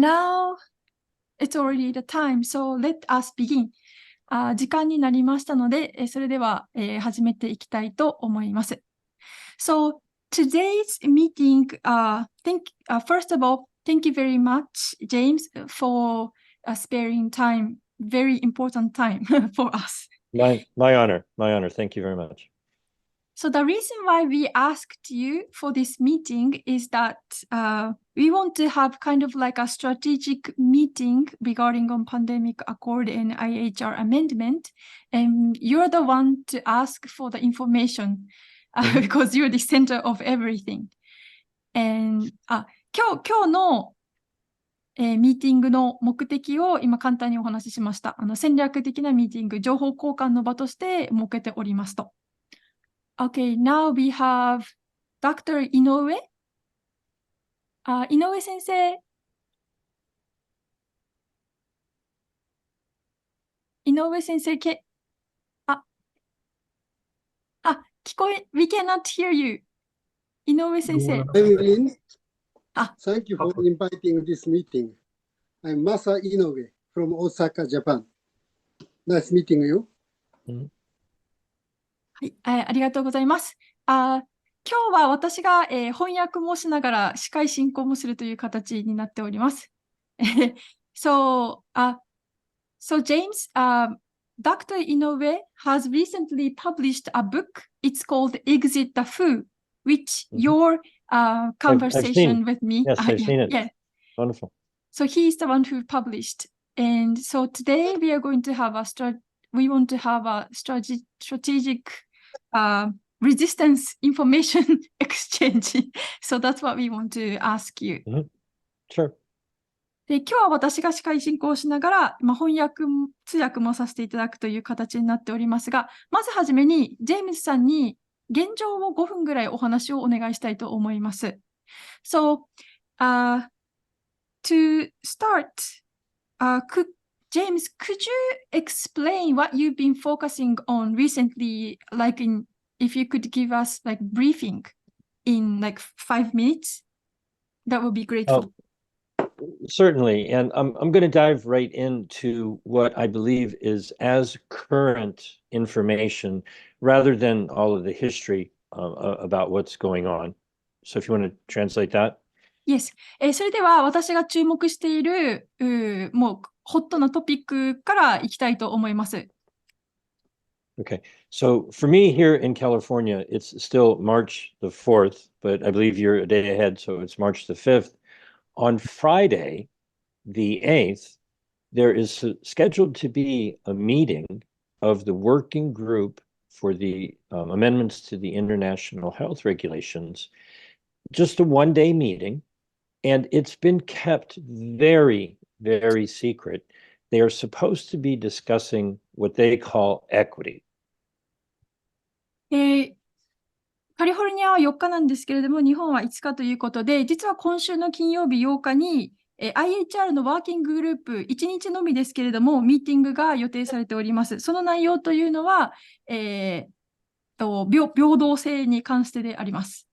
now it's already the time, so let us begin. 時間になりましたので、それでは、始めていきたいと思います。So today's meeting, first of all, thank you very much, James, for sparing time, very important time for us. My honor. Thank you very much. So the reason why we asked you for this meeting is that we want to have kind of like a strategic meeting regarding on pandemic accord and IHR amendment, and you're the one to ask for the information because you're the center of everything. And 今日のミーティングの目的を今簡単にお話ししました。戦略的なミーティング、情報交換の場として設けておりますと。Okay, now we have Dr. 井上。井上先生。井上先生、聞こえ、we cannot hear you. 井上先生。Thank you for inviting this meeting. I'm Masa Inoue from Osaka, Japan. Nice meeting you. はい、ありがとうございます。今日は私が、翻訳もしながら司会進行もするという形になっております。so James, Dr. Inoue has recently published a book. It's called Exit the Foo, which your conversation with me. Yes, I've seen it. Yeah. Wonderful. So he's the one who published. And so today we are going to have we want to have a strategic resistance information exchange. So that's what we want to ask you. Sure. で、今日は私が司会進行しながら、翻訳、通訳もさせていただくという形になっておりますが、まずはじめに、ジェームズさんに現状を5分ぐらいお話をお願いしたいと思います。So, to start, James, could you explain what you've been focusing on recently, if you could give us like briefing in like 5 minutes, that would be grateful. Certainly, and I'm going to dive right into what I believe is as current information rather than all of the history about what's going on. So if you want to translate that. Yes. それでは私が注目しているもうホットなトピックからいきたいと思います。Okay, so for me here in California, it's still March the 4th, but I believe you're a day ahead, so it's March the 5th. On Friday, the 8th, there is scheduled to be a meeting of the working group for the amendments to the international health regulations, just a one-day meeting, and it's been kept very, very secret. They are supposed to be discussing what they call equity. カリフォルニアは4日なんですけれども、日本は5日ということで、実は今週の金曜日8日に、IHR のワーキンググループ、1日のみですけれども、ミーティングが予定されております。その内容というのは、平等性に関してであります。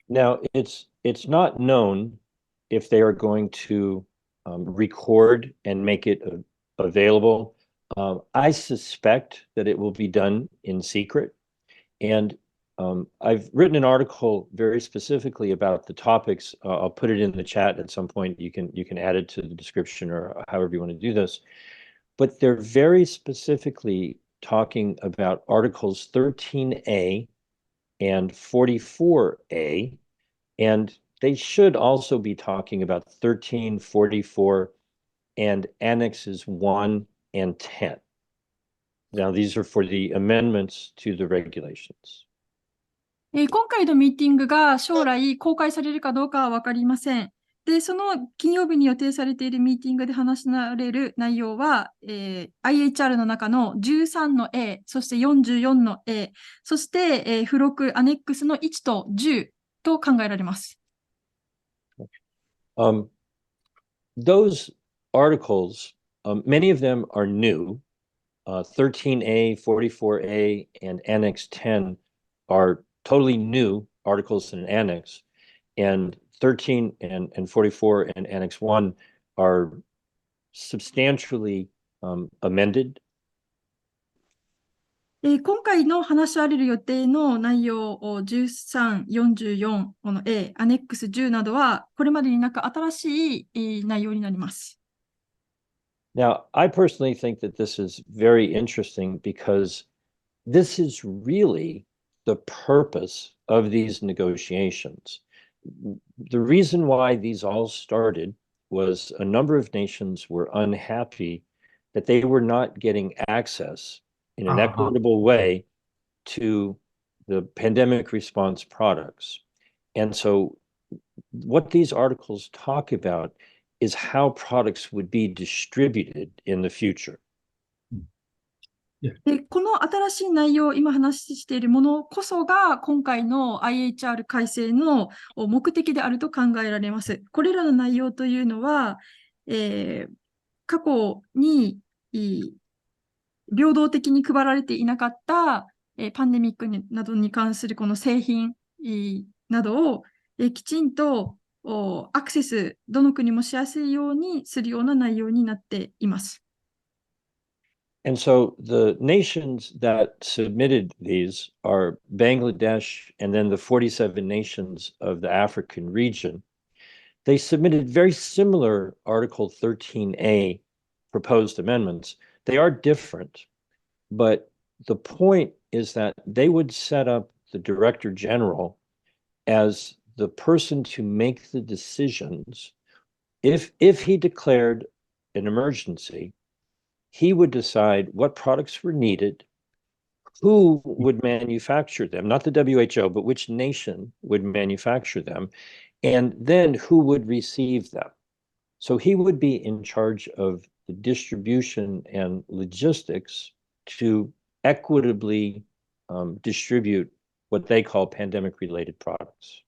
Now, it's not known if they are going to record and make it available. I suspect that it will be done in secret. And I've written an article very specifically about the topics. I'll put it in the chat at some point. You can add it to the description or however you want to do this. But they're very specifically talking about Articles 13A and 44A. And they should also be talking about 13, 44, and Annexes 1 and 10. Now, these are for the amendments to the regulations. 今回のミーティングが将来公開されるかどうかは分かりません。で、その金曜日に予定されているミーティングで話しられる内容は、IHR の中の13の A、そして44の A、そして、付録アネックスの1と10と考えられます。Those articles, many of them are new. 13A, 44A, and Annex 10 are totally new articles in an annex. And 13 and 44 and Annex 1 are substantially amended. 今回の話し合われる予定の内容を13、44、この A、アネックス10などは、これまでになく新しい内容になります。Now, I personally think that this is very interesting because this is really the purpose of these negotiations. The reason why these all started was a number of nations were unhappy that they were not getting access in an equitable way to the pandemic response products. And so what these articles talk about is how products would be distributed in the future. この新しい内容、今話しているものこそが、今回の IHR 改正の目的であると考えられます。これらの内容というのは、過去に平等的に配られていなかった、パンデミックなどに関するこの製品などを、きちんとアクセス、どの国もしやすいようにするような内容になっています。And so the nations that submitted these are Bangladesh and then the 47 nations of the African region. They submitted very similar Article 13A proposed amendments. They are different, but the point is that they would set up the Director General as the person to make the decisions. If he declared an emergency, he would decide what products were needed, who would manufacture them, not the WHO, but which nation would manufacture them, and then who would receive them. So he would be in charge of the distribution and logistics to equitably distribute what they call pandemic-related products.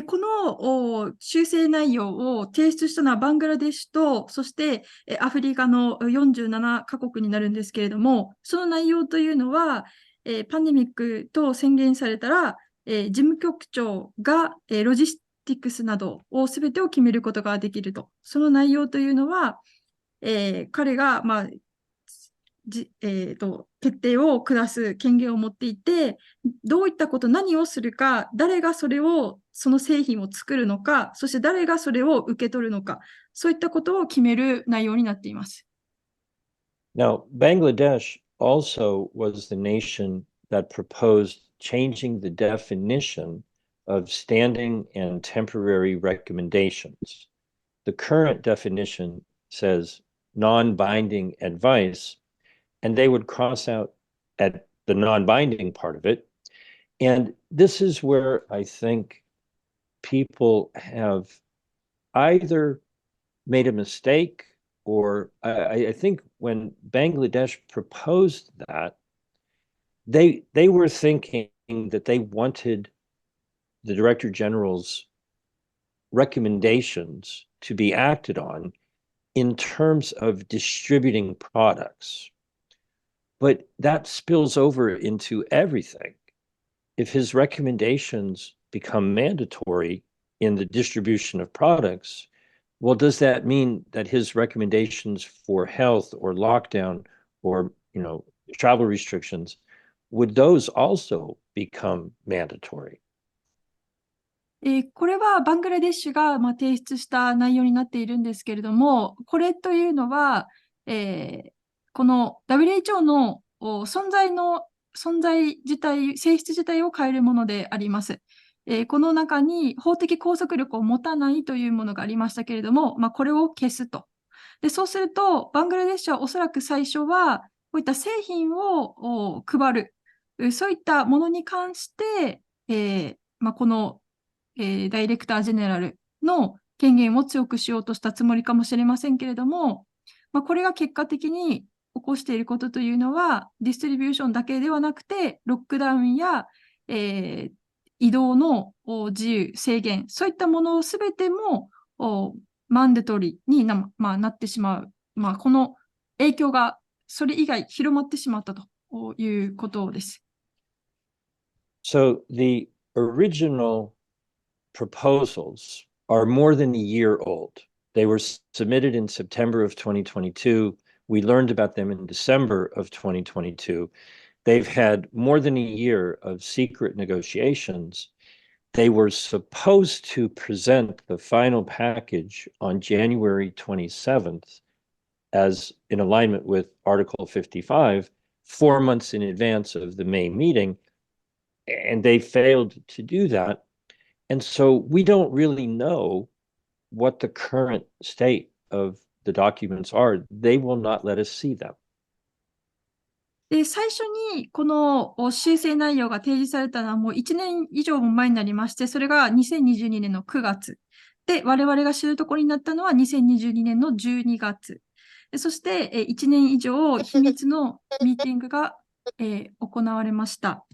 この修正内容を提出したのはバングラデシュと、そしてアフリカの47カ国になるんですけれども、その内容というのは、パンデミックと宣言されたら、事務局長がロジスティックスなどを全てを決めることができると。その内容というのは、彼が、決定を下す権限を持っていて、どういったこと、何をするか、誰がその製品を作るのか、そして誰がそれを受け取るのか、そういったことを決める内容になっています。Now, Bangladesh also was the nation that proposed changing the definition of standing and temporary recommendations. The current definition says non-binding advice, and they would cross out at the non-binding part of it. And this is where I think people have either made a mistake or I think when Bangladesh proposed that, they were thinking that they wanted the Director General's recommendations to be acted on in terms of distributing products. But that spills over into everything. If his recommendations become mandatory in the distribution of products, well, does that mean that his recommendations for health or lockdown or, travel restrictions, would those also become mandatory? これはバングラデシュが提出した内容になっているんですけれども、これというのは、この WHO の存在自体、性質自体を変えるものであります。この中に法的拘束力を持たないというものがありましたけれども、これを消すと。で、そうすると、バングラデシュはおそらく最初は、こういった製品を配る、そういったものに関して、このダイレクタージェネラルの権限を強くしようとしたつもりかもしれませんけれども、これが結果的に起こしていることというのは、ディストリビューションだけではなくて、ロックダウンや、移動の自由、制限、そういったものをすべてもマンデトリーになってしまう。この影響がそれ以外広まってしまったということです。So the original proposals are more than a year old. They were submitted in September of 2022. We learned about them in December of 2022. They've had more than a year of secret negotiations. They were supposed to present the final package on January 27th as in alignment with Article 55, 4 months in advance of the May meeting, and they failed to do that. And so we don't really know what the current state of the documents are. They will not let us see them. で、最初にこの修正内容が提示されたのはもう1年以上も前になりまして、それが2022年の9月。で、我々が知るところになったのは2022年の12月。そして1年以上秘密のミーティングが行われました。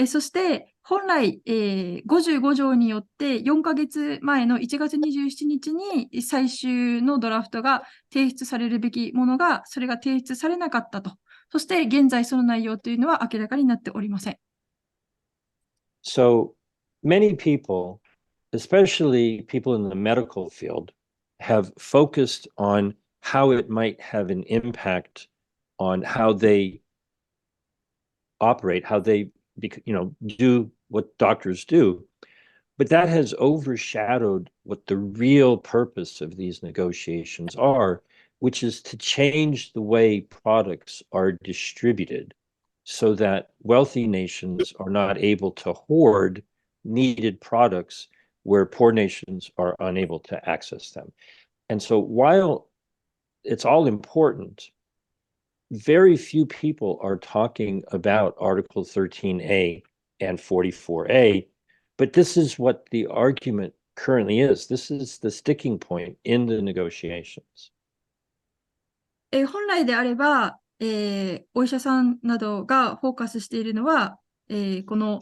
そして本来55条によって4ヶ月前の1月27日に最終のドラフトが提出されるべきものが、それが提出されなかったと。そして現在その内容というのは明らかになっておりません。So many people, especially people in the medical field, have focused on how it might have an impact on how they operate, how they, do what doctors do. But that has overshadowed what the real purpose of these negotiations are, which is to change the way products are distributed so that wealthy nations are not able to hoard needed products where poor nations are unable to access them. And so while it's all important, very few people are talking about Article 13A and 44A, but this is what the argument currently is. This is the sticking point in the negotiations. 本来であれば、お医者さんなどがフォーカスしているのは、この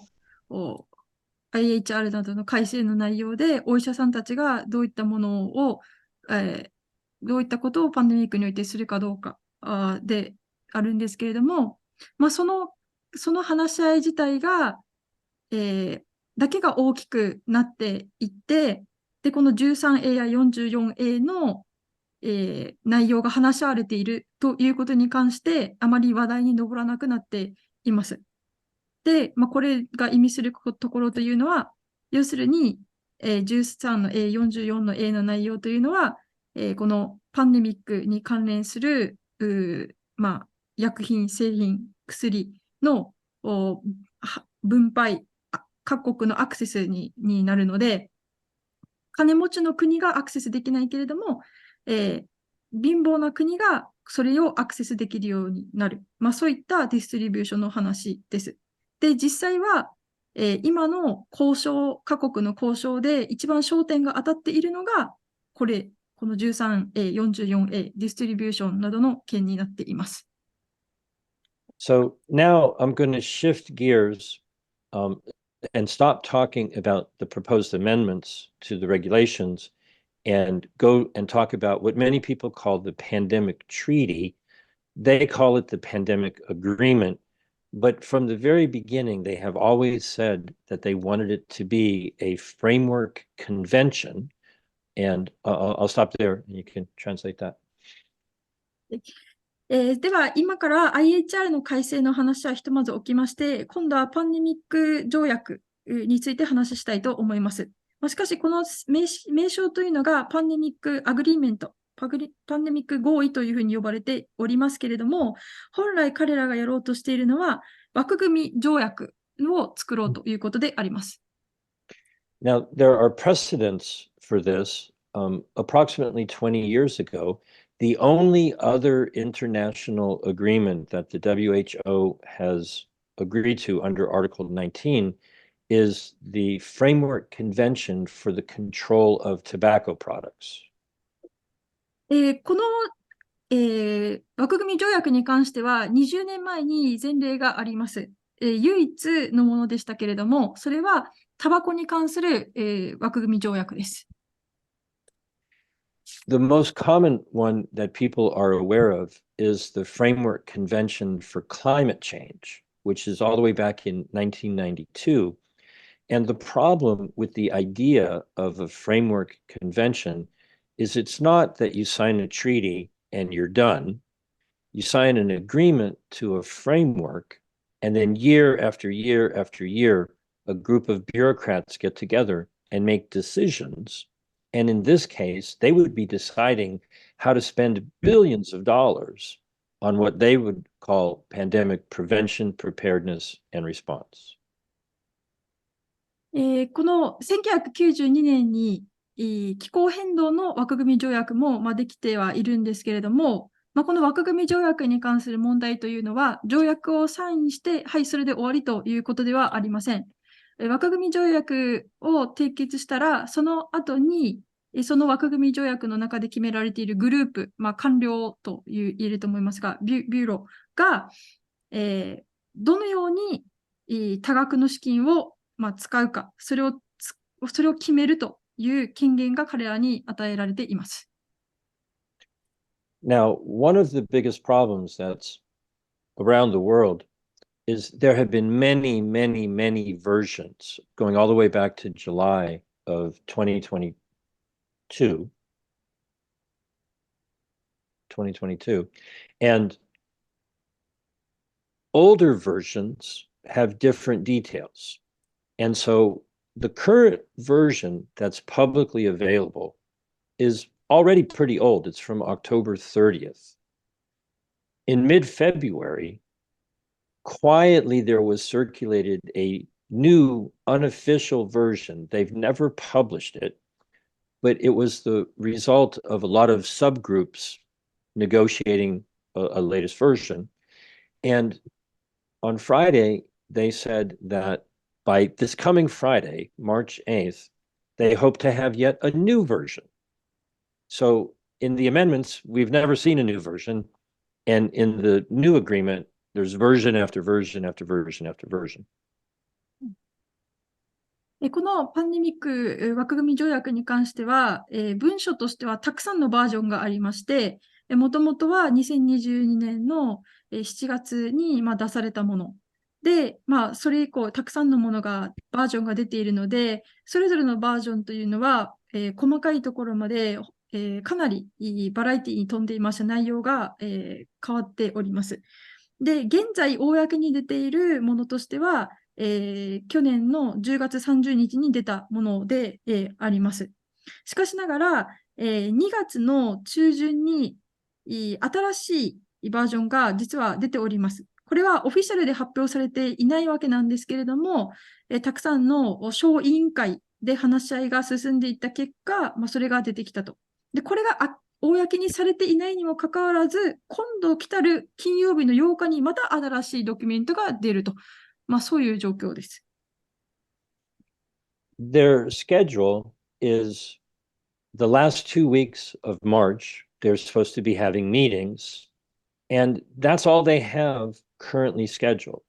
IHR などの改正の内容で、お医者さんたちがどういったものを、どういったことをパンデミックにおいてするかどうかであるんですけれども、その話し合い自体が、だけが大きくなっていって、で、この 13A や 44A の内容が話し合われているということに関してあまり話題に上らなくなっています。で、これが意味するところというのは、要するに、13の A、44の A の内容というのは、このパンデミックに関連する薬品、製品、薬の分配、各国のアクセスになるので、金持ちの国がアクセスできないけれども、貧乏な国がそれをアクセスできるようになる。そういったディストリビューションの話です。で、実際は、今の交渉、各国の交渉で一番焦点が当たっているのが、この 13A、44A、ディストリビューションなどの件になっています。So now I'm going to shift gears and stop talking about the proposed amendments to the regulations and go and talk about what many people call the pandemic treaty. They call it the pandemic agreement. But from the very beginning, they have always said that they wanted it to be a framework convention. And I'll stop there and you can translate that. では、今から IHR の改正の話はひとまず置きまして、今度はパンデミック条約について話したいと思います。しかし、この名称というのがパンデミックアグリーメント、パンデミック合意というふうに呼ばれておりますけれども、本来彼らがやろうとしているのは枠組み条約を作ろうということであります。Now, there are precedents for this. Approximately 20 years ago, the only other international agreement that the WHO has agreed to under Article 19 is the Framework Convention for the Control of Tobacco Products. この、枠組み条約に関しては20年前に前例があります。唯一のものでしたけれども、それはタバコに関する、枠組み条約です。The most common one that people are aware of is the Framework Convention for Climate Change, which is all the way back in 1992. And the problem with the idea of a framework convention is it's not that you sign a treaty and you're done. You sign an agreement to a framework, and then year after year after year, a group of bureaucrats get together and make decisions. And in this case, they would be deciding how to spend billions of dollars on what they would call pandemic prevention, preparedness, and response. この1992年に気候変動の枠組み条約もできてはいるんですけれども、この枠組み条約に関する問題というのは、条約をサインして、はい、それで終わりということではありません。枠組み条約を締結したら、その後に、その枠組み条約の中で決められているグループ、官僚と言えると思いますが、ビューロが、どのように多額の資金を使うか、それを決めるという権限が彼らに与えられています。Now, one of the biggest problems that's around the world is there have been many, many, many versions going all the way back to July of 2022. And older versions have different details. And so the current version that's publicly available is already pretty old. It's from October 30th. In mid-February, quietly there was circulated a new unofficial version. They've never published it, but it was the result of a lot of subgroups negotiating a latest version. And on Friday, they said that by this coming Friday, March 8th, they hope to have yet a new version. So in the amendments, we've never seen a new version. And in the new agreement, there's version after version after version after version. このパンデミック枠組み条約に関しては、文書としてはたくさんのバージョンがありまして、もともとは2022年の7月に出されたもので、それ以降たくさんのバージョンが出ているので、それぞれのバージョンというのは、細かいところまでかなりバラエティに富んでいました内容が、変わっております。で、現在、公に出ているものとしては、去年の10月30日に出たもので、あります。しかしながら、2月の中旬に新しいバージョンが実は出ております。これはオフィシャルで発表されていないわけなんですけれども、たくさんの小委員会で話し合いが進んでいった結果、それが出てきたと。で、これが公にされていないにもかかわらず、今度来たる金曜日の8日にまた新しいドキュメントが出ると。そういう状況です。Their schedule is the last 2 weeks of March, they're supposed to be having meetings, and that's all they have currently scheduled.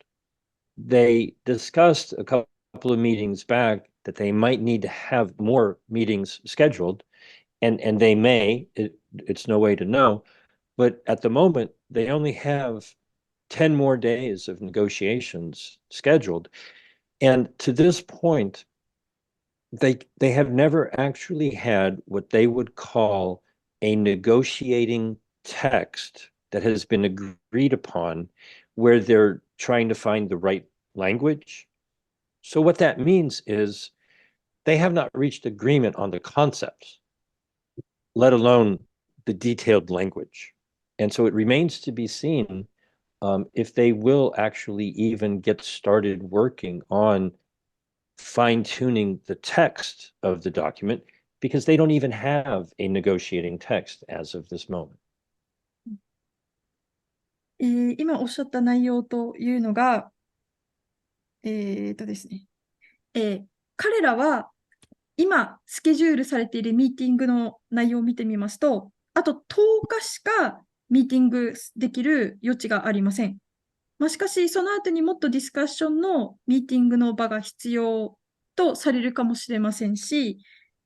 They discussed a couple of meetings back that they might need to have more meetings scheduled, and they may, it's no way to know, but at the moment, they only have 10 more days of negotiations scheduled. And to this point, they have never actually had what they would call a negotiating text that has been agreed upon, where they're trying to find the right language. So what that means is they have not reached agreement on the concepts, let alone the detailed language. And so it remains to be seen if they will actually even get started working on fine-tuning the text of the document, because they don't even have a negotiating text as of this moment. 今おっしゃった内容というのが、ですね、彼らは今スケジュールされているミーティングの内容を見てみますと、あと10日しかミーティングできる余地がありません。しかし、その後にもっとディスカッションのミーティングの場が必要とされるかもしれませんし、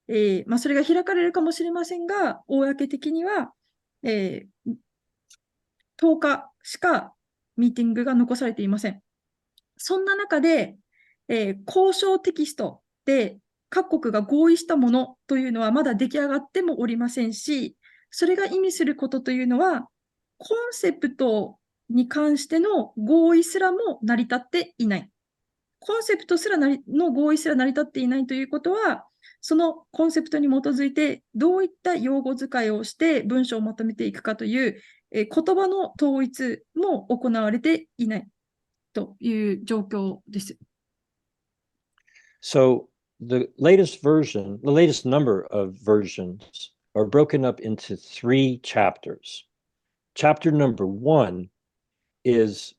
それが開かれるかもしれませんが、公的には、10日しかミーティングが残されていません。そんな中で、交渉テキストで各国が合意したものというのはまだ出来上がってもおりませんし、それが意味することというのは、コンセプトに関しての合意すらも成り立っていない。コンセプトすらの合意すら成り立っていないということは、そのコンセプトに基づいてどういった用語使いをして文章をまとめていくかという、言葉の統一も行われていないという状況です。So the latest number of versions are broken up into 3 chapters. Chapter number 1 is,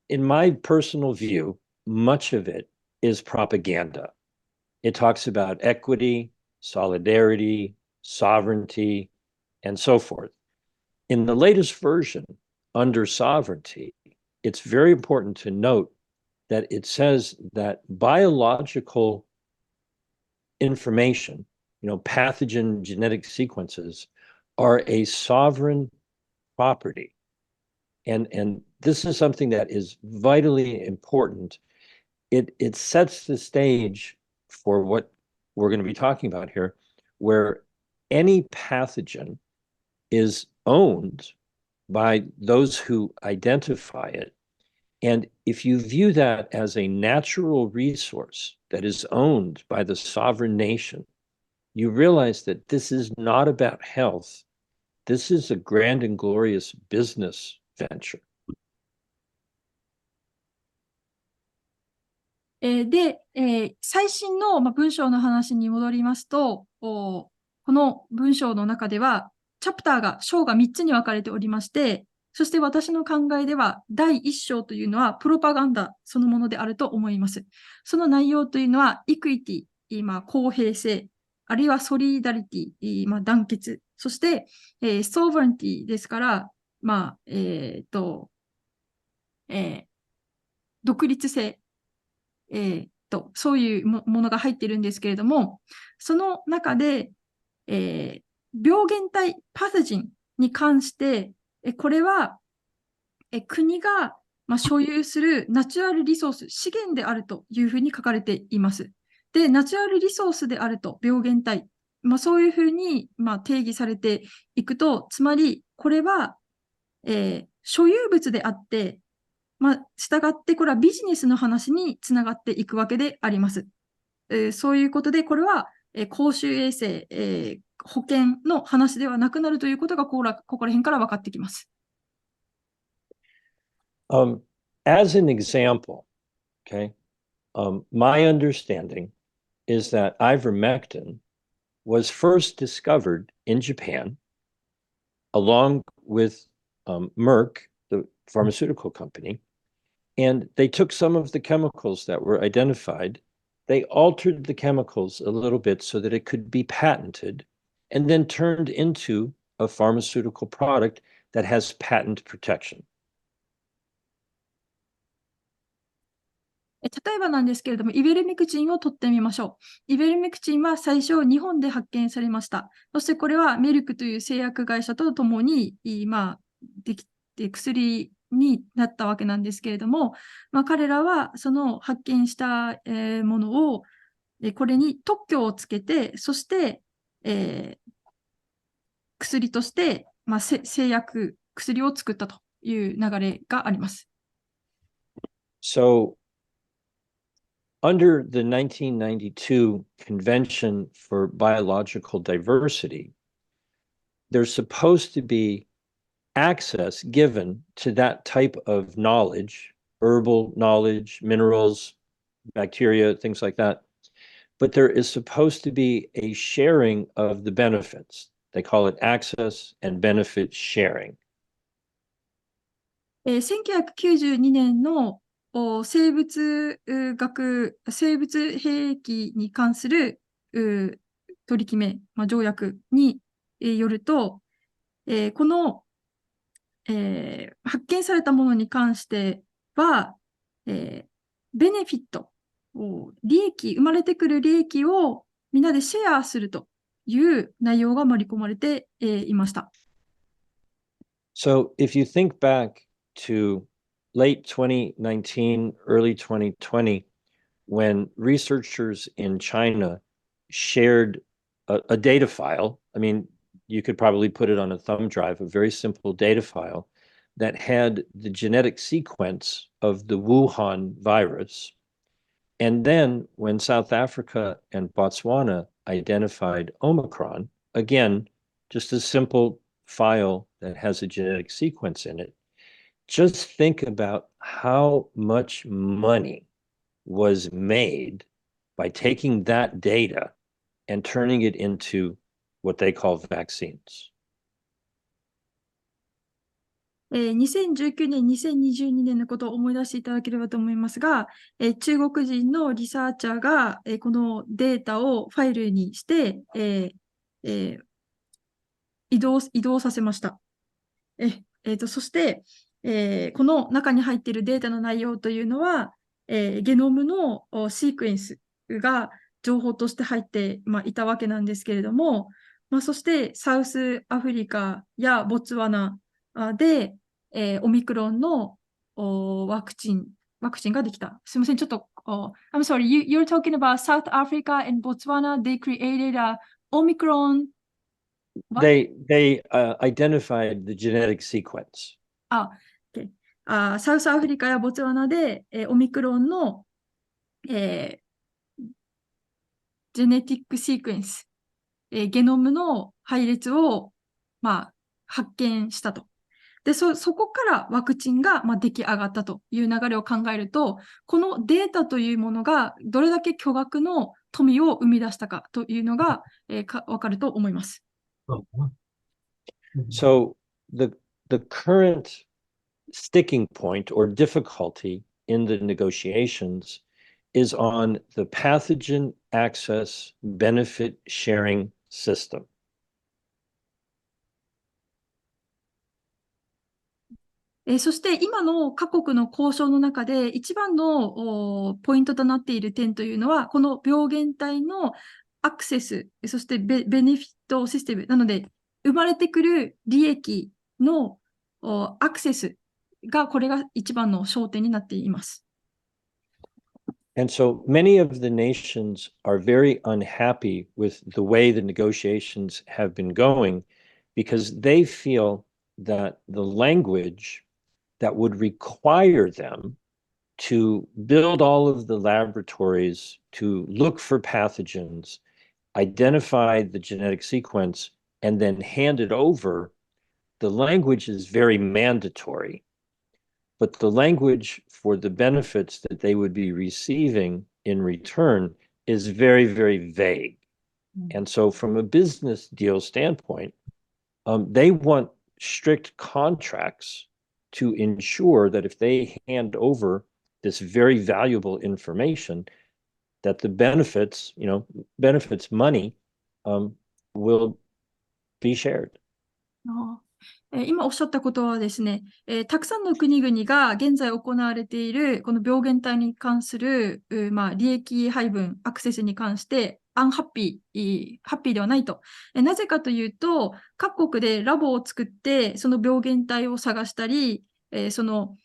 in my personal view, much of it is propaganda. It talks about equity, solidarity, sovereignty, and so forth. In the latest version, under sovereignty, it's very important to note that it says that biological information, pathogen genetic sequences, are a sovereign property. And this is something that is vitally important. It sets the stage for what we're going to be talking about here, where any pathogen is owned by those who identify it. And if you view that as a natural resource that is owned by the sovereign nation, you realize that this is not about health. This is a grand and glorious business venture. で、最新の文章の話に戻りますと、この文章の中では、章が3つに分かれておりまして、そして私の考えでは、第1章というのはプロパガンダそのものであると思います。その内容というのは、イクイティ、公平性、あるいはソリダリティ、団結、そして、ソーバンティですから、独立性、そういうものが入っているんですけれども、その中で、病原体、パソジンに関して、これは、国が、所有するナチュラルリソース、資源であるというふうに書かれています。で、ナチュラルリソースであると、病原体、そういうふうに、定義されていくと、つまり、これは、所有物であって、したがって、これはビジネスの話につながっていくわけであります。そういうことで、これは、公衆衛生、保険の話ではなくなるということが、ここら辺から分かってきます。As an example, okay, my understanding is that ivermectin was first discovered in Japan, along with Merck, the pharmaceutical company, and they took some of the chemicals that were identified, they altered the chemicals a little bit so that it could be patented, and then turned into a pharmaceutical product that has patent protection. 例えばなんですけれども、イベルメクチンを取ってみましょう。イベルメクチンは最初、日本で発見されました。そしてこれはメルクという製薬会社とともに、できて薬になったわけなんですけれども、彼らはその発見した、ものを、これに特許をつけて、そして、薬として、製薬、薬を作ったという流れがあります。So, under the 1992 Convention for Biological Diversity, there's supposed to be access given to that type of knowledge, herbal knowledge, minerals, bacteria, things like that. But there is supposed to be a sharing of the benefits. They call it access and benefit sharing. 1992年の生物兵器に関する取り決め、条約によると、この、発見されたものに関しては、ベネフィット、生まれてくる利益をみんなでシェアするという内容が盛り込まれていました。So if you think back to late 2019, early 2020, when researchers in China shared a data file. I mean, you could probably put it on a thumb drive, a very simple data file that had the genetic sequence of the Wuhan virus. And then when South Africa and Botswana identified Omicron, again, just a simple file that has a genetic sequence in it, just think about how much money was made by taking that data and turning it into what they call vaccines. 2019年、2022年のことを思い出していただければと思いますが、中国人のリサーチャーが、このデータをファイルにして、移動させました。そして、この中に入っているデータの内容というのは、ゲノムのシークエンスが情報として入って、いたわけなんですけれども、そしてサウスアフリカやボツワナで、オミクロンのワクチンができた。すみません、ちょっと、I'm sorry, you're talking about South Africa and Botswana, they created a Omicron. They identified the genetic sequence. Okay. サウスアフリカやボツワナで、オミクロンの、ジェネティックシークエンス、ゲノムの配列を、発見したと。で、そこからワクチンが、出来上がったという流れを考えると、このデータというものがどれだけ巨額の富を生み出したかというのが、わかると思います。So the current sticking point or difficulty in the negotiations is on the pathogen access benefit sharing system. そして今の各国の交渉の中で一番のポイントとなっている点というのは、この病原体のアクセス、そしてベネフィットシステムなので、生まれてくる利益のアクセスがこれが一番の焦点になっています。And so many of the nations are very unhappy with the way the negotiations have been going because they feel that the language that would require them to build all of the laboratories to look for pathogens, identify the genetic sequence, and then hand it over, the language is very mandatory. But the language for the benefits that they would be receiving in return is very, very vague. And so from a business deal standpoint, they want strict contracts to ensure that if they hand over this very valuable information, that the benefits, benefits money, will be shared. 今おっしゃったことはですね、たくさんの国々が現在行われているこの病原体に関する、利益配分、アクセスに関してハッピーではないと。なぜかというと、各国でラボを作ってその病原体を探したり、その、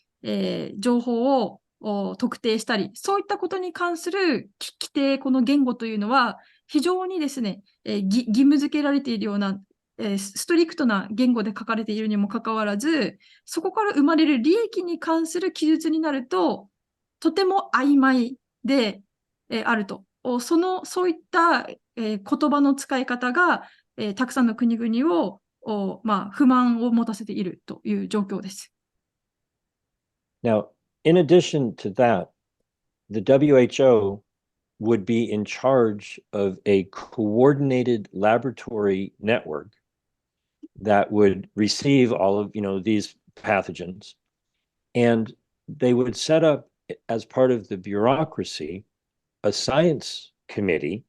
情報を特定したり、そういったことに関する規定、この言語というのは非常にですね、義務付けられているようなストリクトな言語で書かれているにもかかわらず、そこから生まれる利益に関する記述になると、とても曖昧であると。そういった、言葉の使い方が、たくさんの国々を、不満を持たせているという状況です。Now, in addition to that, the WHO would be in charge of a coordinated laboratory network that would receive all of these pathogens, and they would set up as part of the bureaucracy a science committee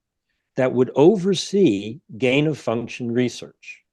that would oversee gain of function research.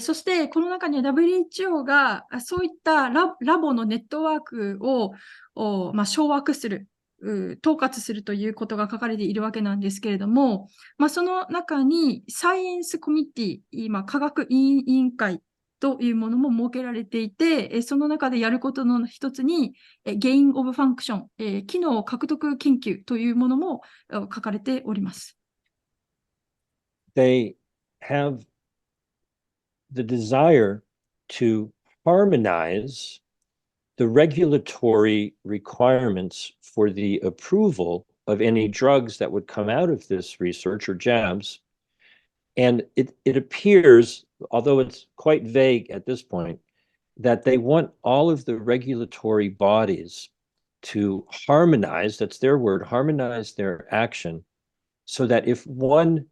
そして、この中には WHO がそういったラボのネットワークを掌握する、統括するということが書かれているわけなんですけれども、その中にサイエンスコミッティ、科学委員会とというものも設けられていて、その中でやることの一つに、Gain of Function、機能獲得研究というものも書かれております。They have the desire to harmonize the regulatory requirements for the approval of any drugs that would come out of this research or jabs. And it appears, although it's quite vague at this point, that they want all of the regulatory bodies to harmonize, that's their word, harmonize their action, so that if one,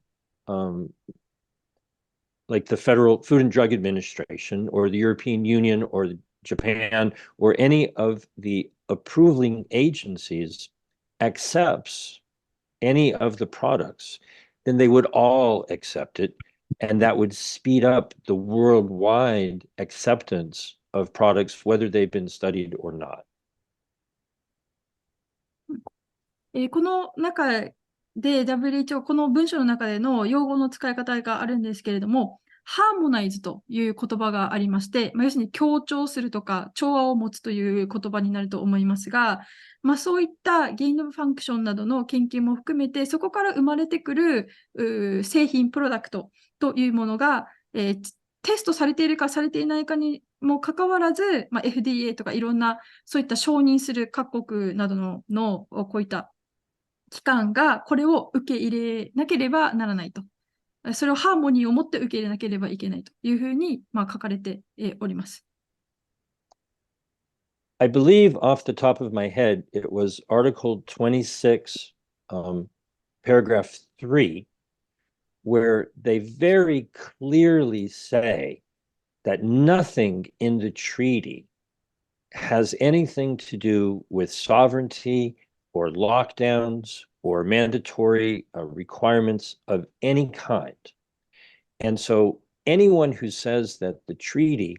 like the Federal Food and Drug Administration or the European Union or Japan or any of the approving agencies accepts any of the products, then they would all accept it, and that would speed up the worldwide acceptance of products, whether they've been studied or not. この中で WHO、この文章の中での用語の使い方があるんですけれども、ハーモナイズという言葉がありまして、要するに強調するとか調和を持つという言葉になると思いますが、そういったゲインオブファンクションなどの研究も含めて、そこから生まれてくる製品、プロダクトというものが、テストされているかされていないかにもかかわらず、FDA とかいろんなそういった承認する各国などのこういった機関がこれを受け入れなければならないと。それをハーモニーを持って受け入れなければいけないというふうに書かれております。I believe off the top of my head, it was Article 26, paragraph 3, where they very clearly say that nothing in the treaty has anything to do with sovereignty or lockdowns or mandatory requirements of any kind. And so anyone who says that the treaty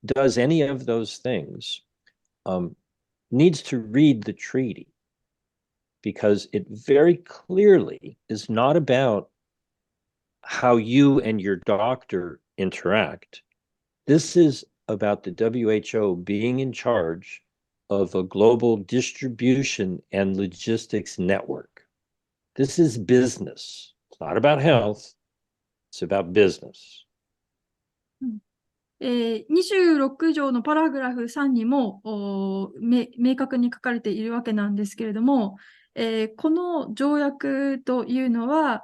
does any of those things needs to read the treaty, because it very clearly is not about how you and your doctor interact. This is about the WHO being in charge of a global distribution and logistics network. This is business. It's not about health. It's about business. 26条のパラグラフ3にも明確に書かれているわけなんですけれども、この条約というのは、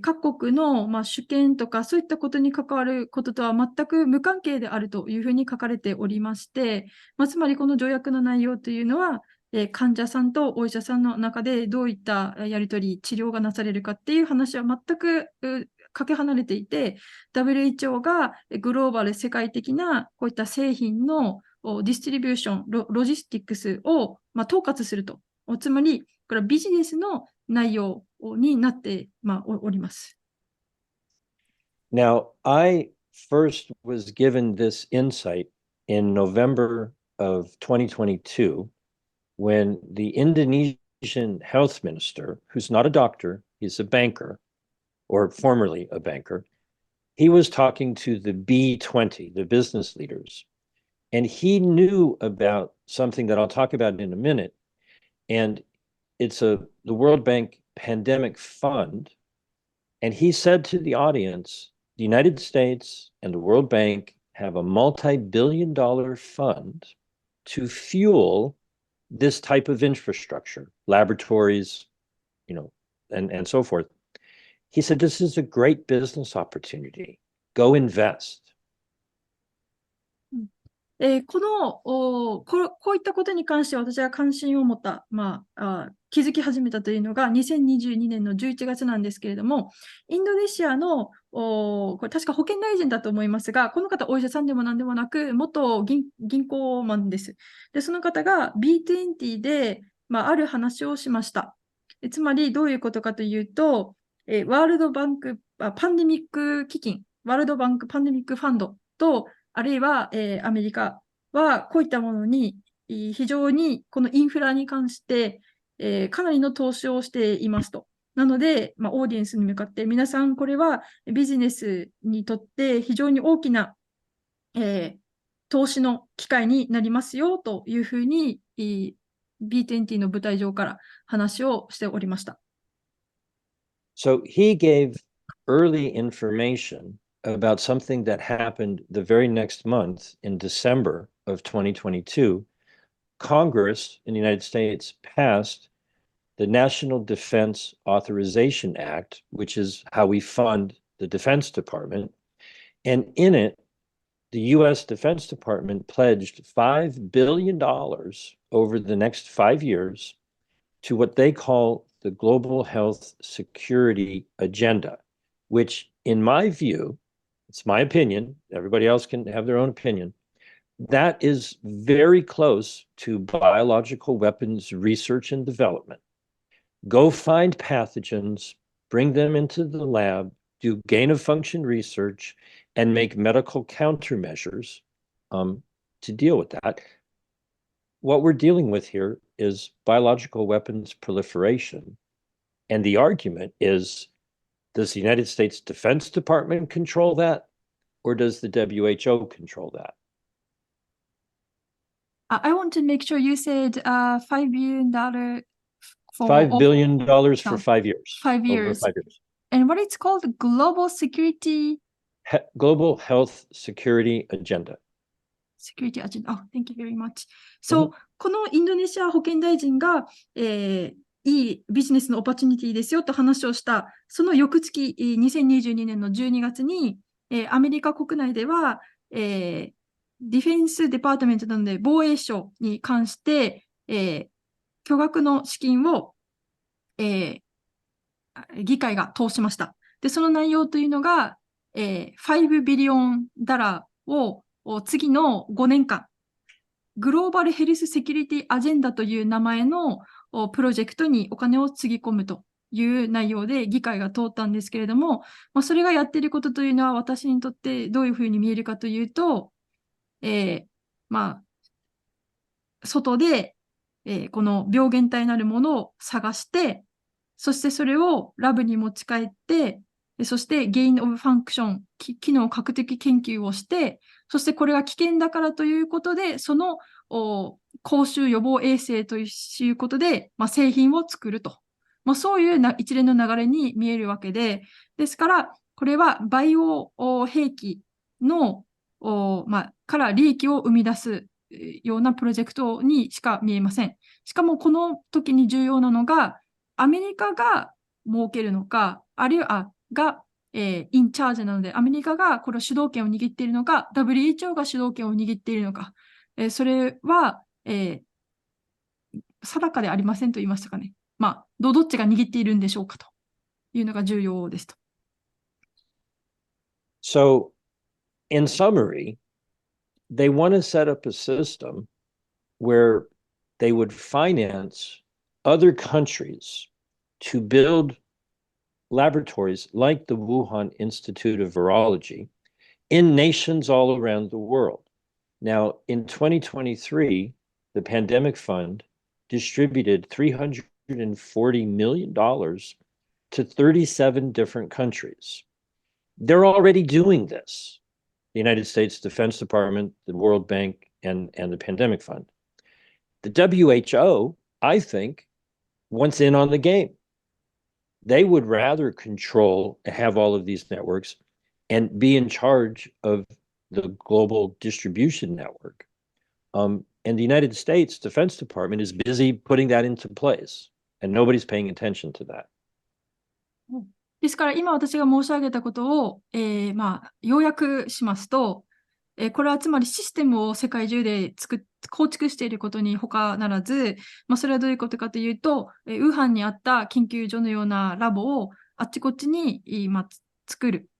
各国の、主権とかそういったことに関わることとは全く無関係であるというふうに書かれておりまして、つまりこの条約の内容というのは、患者さんとお医者さんの中でどういったやり取り、治療がなされるかっていう話は全くかけ離れていて、WHO がグローバル世界的なこういった製品のディストリビューション、ロジスティックスを統括すると。つまり、これはビジネスの内容になっております。Now, I first was given this insight in November of 2022 when the Indonesian health minister, who's not a doctor, he's a banker, or formerly a banker, he was talking to the B20, the business leaders, and he knew about something that I'll talk about in a minute, and it's the World Bank Pandemic Fund, and he said to the audience, the United States and the World Bank have a multi-billion-dollar fund to fuel this type of infrastructure, laboratories, and so forth. He said, this is a great business opportunity. Go invest. こういったことに関して私が関心を持った、気づき始めたというのが2022年の11月なんですけれども、インドネシアのこれ確か保健大臣だと思いますが、この方お医者さんでも何でもなく元銀行マンです。で、その方が B20 で、ある話をしました。つまりどういうことかというと、ワールドバンクパンデミック基金、ワールドバンクパンデミックファンドとあるいは、アメリカはこういったものに非常にこのインフラに関して、かなりの投資をしていますと。なので、オーディエンスに向かって皆さんこれはビジネスにとって非常に大きな投資の機会になりますよというふうに、B20 の舞台上から話をしておりました。So he gave early information about something that happened the very next month in December of 2022. Congress in the United States passed the National Defense Authorization Act, which is how we fund the Defense Department. And in it, the U.S. Defense Department pledged $5 billion over the next 5 years to what they call the Global Health Security Agenda, which, in my view, it's my opinion, everybody else can have their own opinion, that is very close to biological weapons research and development. Go find pathogens, bring them into the lab, do gain-of-function research, and make medical countermeasures to deal with that. What we're dealing with here is biological weapons proliferation. And the argument is, does the United States Defense Department control that, or does the WHO control that? I want to make sure you said $5 billion for $5 billion for 5 years. 5 years. Over 5 years. And what it's called Global Security Global Health Security Agenda. Security Agenda. Oh, thank you very much. So,このインドネシア保健大臣が、いいビジネスのオポチュニティですよと話をした、その翌月、2022年の12月に、アメリカ国内では、ディフェンスデパートメントなので、防衛省に関して、巨額の資金を、議会が通しました。で、その内容というのが、5ビリオンダラーを次の5年間、グローバルヘルスセキュリティアジェンダという名前のプロジェクトにお金をつぎ込むという内容で議会が通ったんですけれども、それがやっていることというのは私にとってどういうふうに見えるかというと、外で、この病原体なるものを探して、そしてそれをラブに持ち帰って、そしてゲインオブファンクション、機能獲得研究をして、そしてこれが危険だからということで、その公衆予防衛生ということで、製品を作ると。そういう一連の流れに見えるわけで、ですから、これはバイオ兵器のから利益を生み出すようなプロジェクトにしか見えません。しかもこの時に重要なのが、アメリカが設けるのか、あるいはインチャージなので、アメリカがこれを主導権を握っているのか、WHO が主導権を握っているのか、それは、定かでありませんと言いましたかね。どっちが握っているんでしょうかというのが重要ですと。So, in summary, they want to set up a system where they would finance other countries to build laboratories like the Wuhan Institute of Virology in nations all around the world. Now, in 2023, the Pandemic Fund distributed $340 million to 37 different countries. They're already doing this. The United States Defense Department, the World Bank, and the Pandemic Fund. The WHO, I think, wants in on the game. They would rather control, have all of these networks, and be in charge of the global distribution network. And the United States Defense Department is busy putting that into place, and nobody's paying attention to that. ですから今私が申し上げたことを、要約しますと、これはつまりシステムを世界中で構築していることに他ならず、それはどういうことかというと、ウーハンにあった研究所のようなラボをあっちこっちに、作る。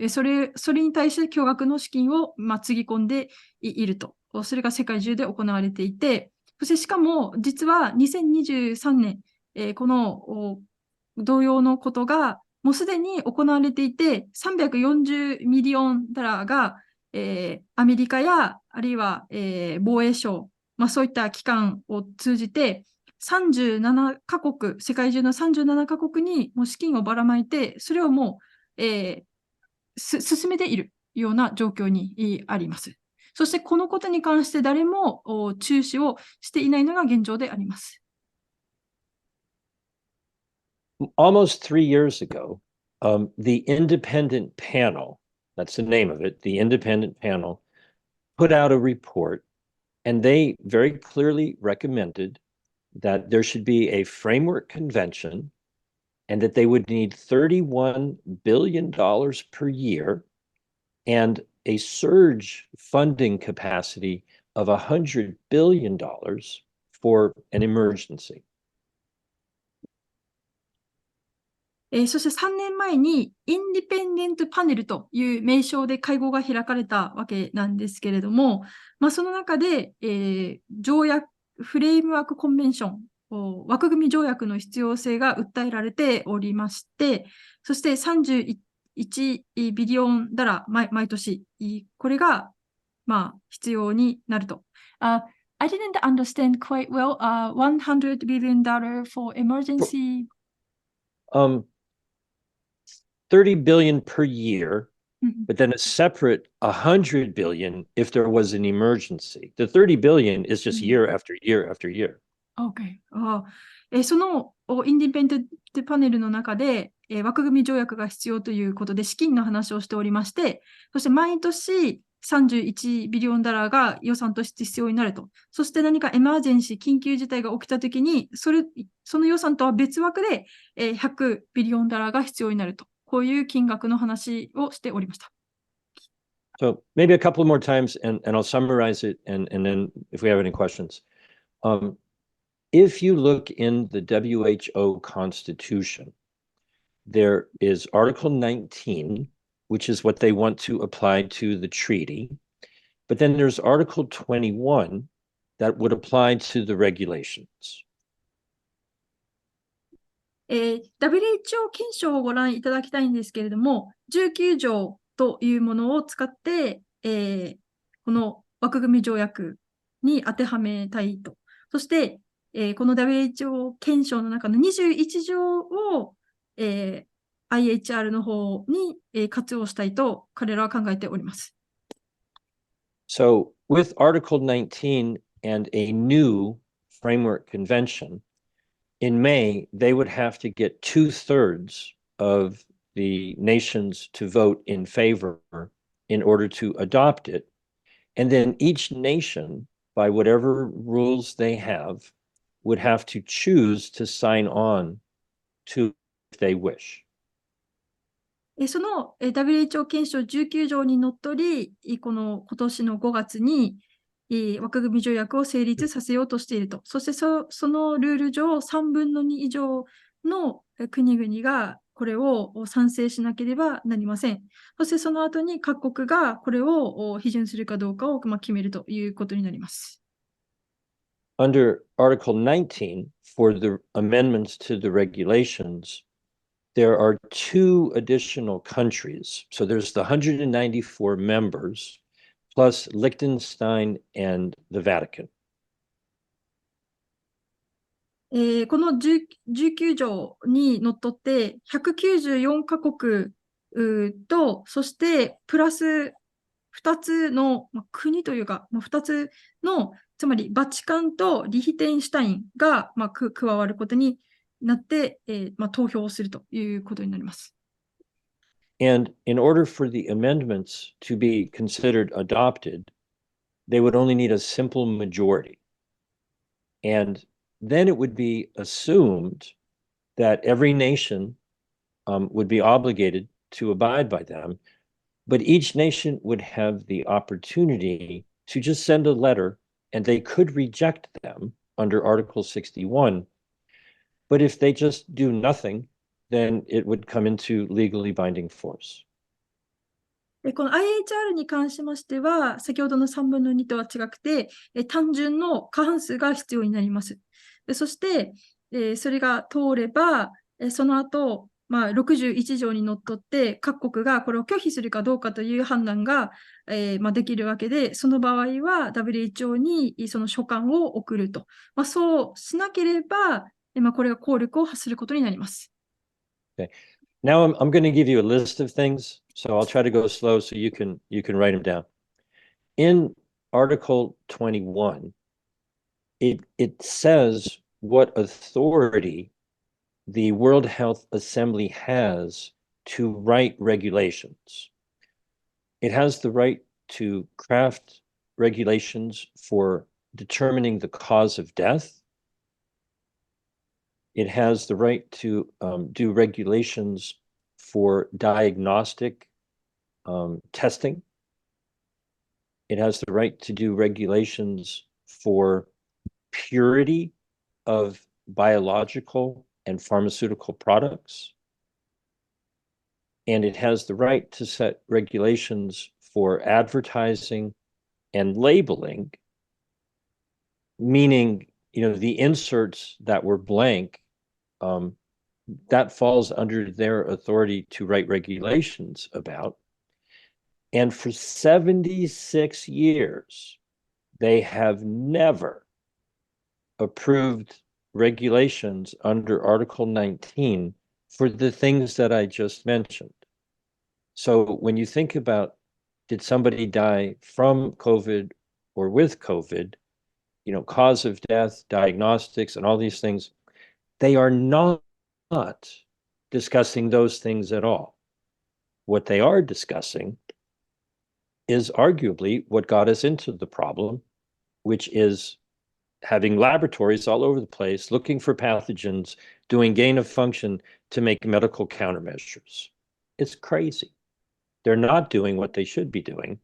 それに対して巨額の資金を、つぎ込んでいると。それが世界中で行われていて、そしてしかも実は2023年、この同様のことがもうすでに行われていて、340ミリオンダラーが、アメリカや、あるいは、防衛省、そういった機関を通じて、37カ国、世界中の37カ国にもう資金をばらまいて、それをもう、進めているような状況にあります。そしてこのことに関して誰も注視をしていないのが現状であります。Almost 3 years ago, the independent panel, that's the name of it, the independent panel, put out a report, and they very clearly recommended that there should be a framework convention and that they would need $31 billion per year and a surge funding capacity of $100 billion for an emergency. そして3年前にインディペンデントパネルという名称で会合が開かれたわけなんですけれども、その中で、条約、フレームワークコンベンション、枠組み条約の必要性が訴えられておりまして、そして31ビリオンダラー毎年、これが、必要になると。I didn't understand quite well. $100 billion for emergency. 30 billion per year, but then a separate 100 billion if there was an emergency. The 30 billion is just year after year after year. Okay. そのインディペンデントパネルの中で、枠組み条約が必要ということで資金の話をしておりまして、そして毎年31ビリオンダラーが予算として必要になると。そして何かエマージェンシー、緊急事態が起きたときに、その予算とは別枠で100ビリオンダラーが必要になると。こういう金額の話をしておりました。So maybe a couple more times, and I'll summarize it, and then if we have any questions. If you look in the WHO Constitution, there is Article 19, which is what they want to apply to the treaty. But then there's Article 21 that would apply to the regulations. WHO 憲章をご覧いただきたいんですけれども、19条というものを使って、この枠組み条約に当てはめたいと。そして、この WHO 憲章の中の21条を、IHR の方に活用したいと彼らは考えております。So with Article 19 and a new framework convention, in May, they would have to get 2/3 of the nations to vote in favor in order to adopt it. And then each nation, by whatever rules they have, would have to choose to sign on to if they wish. その WHO 憲章19条にのっとり、今年の5月に枠組み条約を成立させようとしていると。そしてそのルール上、3分の2以上の国々がこれを賛成しなければなりません。そしてその後に各国がこれを批准するかどうかを決めるということになります。Under Article 19, for the amendments to the regulations, there are 2 additional countries. So there's the 194 members, plus Liechtenstein and the Vatican. この19条にのっとって194カ国と、そしてプラス2つの国というか、2つの、つまりバチカンとリヒテンシュタインが加わることになって、投票をするということになります。And in order for the amendments to be considered adopted, they would only need a simple majority. And then it would be assumed that every nation would be obligated to abide by them, but each nation would have the opportunity to just send a letter, and they could reject them under Article 61. But if they just do nothing, then it would come into legally binding force. この IHR に関しましては、先ほどの3分の2とは違くて、単純の過半数が必要になります。そして、それが通れば、その後、61条にのっとって各国がこれを拒否するかどうかという判断が、できるわけで、その場合は WHO にその書簡を送ると。そうしなければ、これが効力を発することになります。Okay. Now I'm going to give you a list of things, so I'll try to go slow so you can write them down. In Article 21, it says what authority the World Health Assembly has to write regulations. It has the right to craft regulations for determining the cause of death. It has the right to do regulations for diagnostic testing. It has the right to do regulations for purity of biological and pharmaceutical products. And it has the right to set regulations for advertising and labeling, meaning, the inserts that were blank, that falls under their authority to write regulations about. And for 76 years, they have never approved regulations under Article 19 for the things that I just mentioned. So when you think about, did somebody die from COVID or with COVID, cause of death, diagnostics, and all these things, they are not discussing those things at all. What they are discussing is arguably what got us into the problem, which is having laboratories all over the place, looking for pathogens, doing gain of function to make medical countermeasures. It's crazy. They're not doing what they should be doing,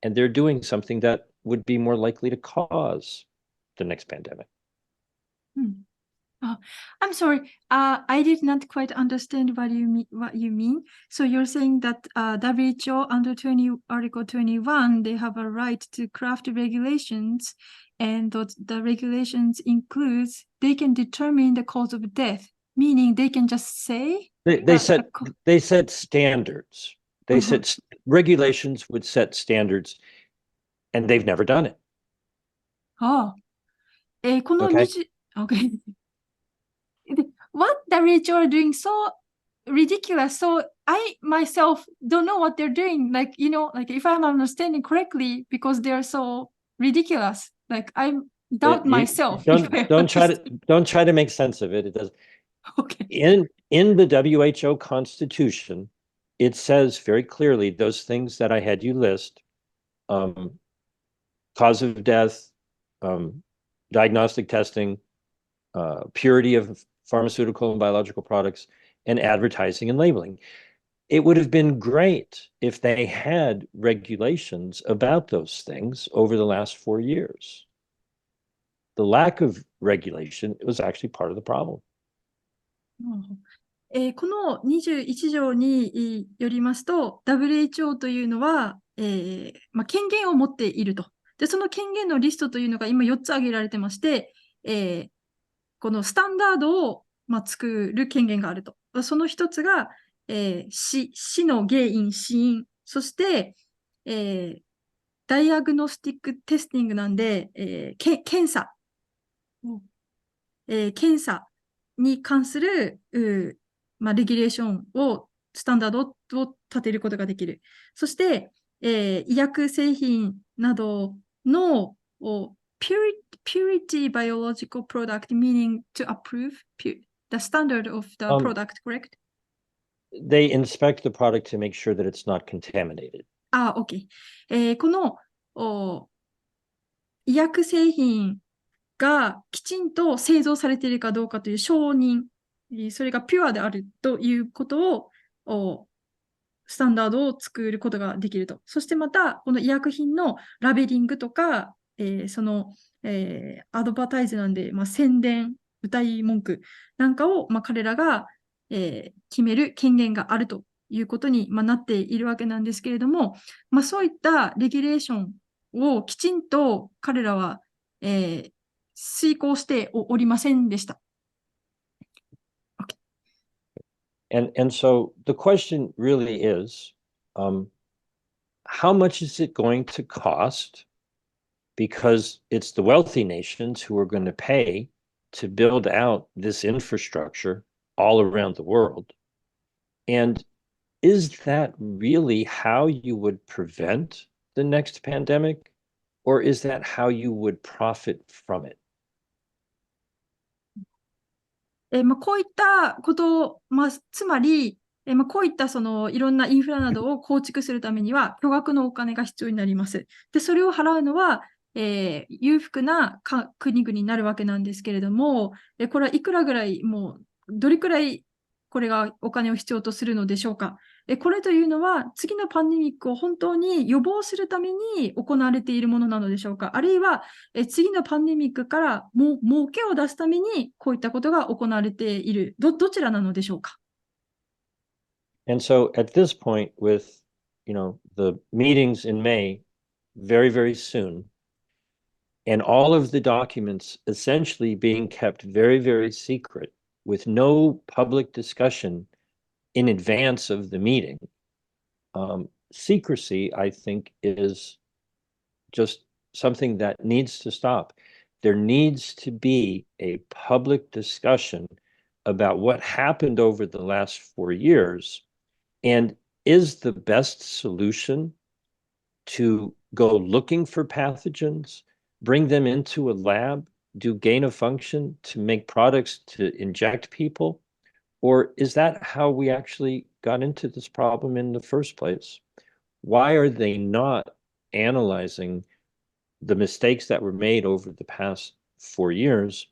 and they're doing something that would be more likely to cause the next pandemic. I'm sorry. I did not quite understand what you mean. So you're saying that WHO under Article 21, they have a right to craft regulations, and the regulations includes they can determine the cause of death, meaning they can just say they set standards. They set regulations would set standards, and they've never done it. Okay. What WHO are doing so ridiculous. So I myself don't know what they're doing. Like if I'm understanding correctly, because they're so ridiculous. Like I doubt myself. Don't try to make sense of it. It does. Okay. In the WHO Constitution, it says very clearly those things that I had you list: cause of death, diagnostic testing, purity of pharmaceutical and biological products, and advertising and labeling. It would have been great if they had regulations about those things over the last 4 years. The lack of regulation was actually part of the problem. この21条によりますと、WHO というのは、権限を持っていると。で、その権限のリストというのが今4つ挙げられてまして、このスタンダードを、作る権限があると。その一つが、死の原因、死因。そして、ダイアグノスティックテスティングなんで、検査に関する、レギュレーションを、スタンダードを立てることができる。そして、医薬製品などのpurity biological product, meaning to approve the standard of the product, correct? They inspect the product to make sure that it's not contaminated. OK。この医薬製品がきちんと製造されているかどうかという承認、それがピュアであるということをスタンダードを作ることができると。そしてまた、この医薬品のラベリングとか、その、アドバタイズなんで、宣伝、歌い文句なんかを、彼らが、決める権限があるということに、なっているわけなんですけれども、そういったレギュレーションをきちんと彼らは、遂行しておりませんでした。And so the question really is, how much is it going to cost? Because it's the wealthy nations who are going to pay to build out this infrastructure all around the world. And is that really how you would prevent the next pandemic? or is that how you would profit from it? こういったことを、つまり、こういったいろんなインフラなどを構築するためには巨額のお金が必要になります。で、それを払うのは、裕福な国々になるわけなんですけれども、これはいくらぐらい、どれくらいこれがお金を必要とするのでしょうか。これというのは次のパンデミックを本当に予防するために行われているものなのでしょうか。あるいは次のパンデミックから儲けを出すためにこういったことが行われている。どちらなのでしょうか。And so at this point with, the meetings in May, very, very soon, and all of the documents essentially being kept very, very secret with no public discussion in advance of the meeting, secrecy, I think, is just something that needs to stop. There needs to be a public discussion about what happened over the last 4 years, and is the best solution to go looking for pathogens, bring them into a lab, do gain of function to make products to inject people? Or is that how we actually got into this problem in the first place? Why are they not analyzing the mistakes that were made over the past 4 years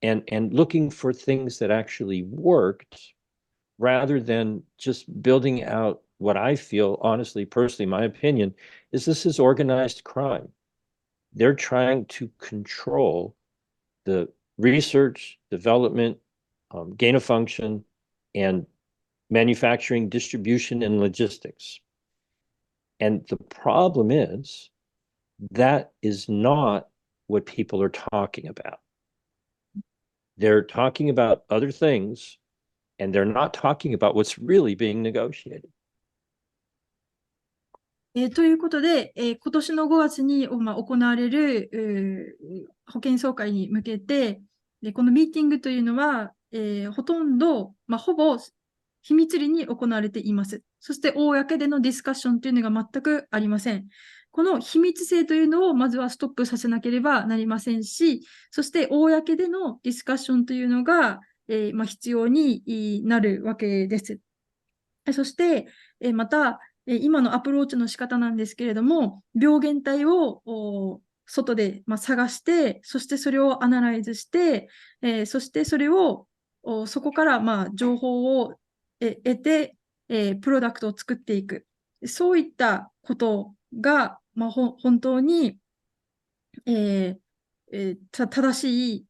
and looking for things that actually worked rather than just building out what I feel, honestly, personally, my opinion, is this is organized crime. They're trying to control the research, development, gain of function, and manufacturing, distribution, and logistics. And the problem is that is not what people are talking about. They're talking about other things, and they're not talking about what's really being negotiated. ということで、今年の5月に、行われる保健総会に向けて、このミーティングというのは、ほとんど、ほぼ秘密裏に行われています。そして、公でのディスカッションというのが全くありません。この秘密性というのをまずはストップさせなければなりませんし、そして、公でのディスカッションというのが、必要になるわけです。そして、また、今のアプローチの仕方なんですけれども、病原体を外で探して、そしてそれをアナライズして、そしてそれをそこから情報を得て、プロダクトを作っていく。そういったことが、本当に、正しい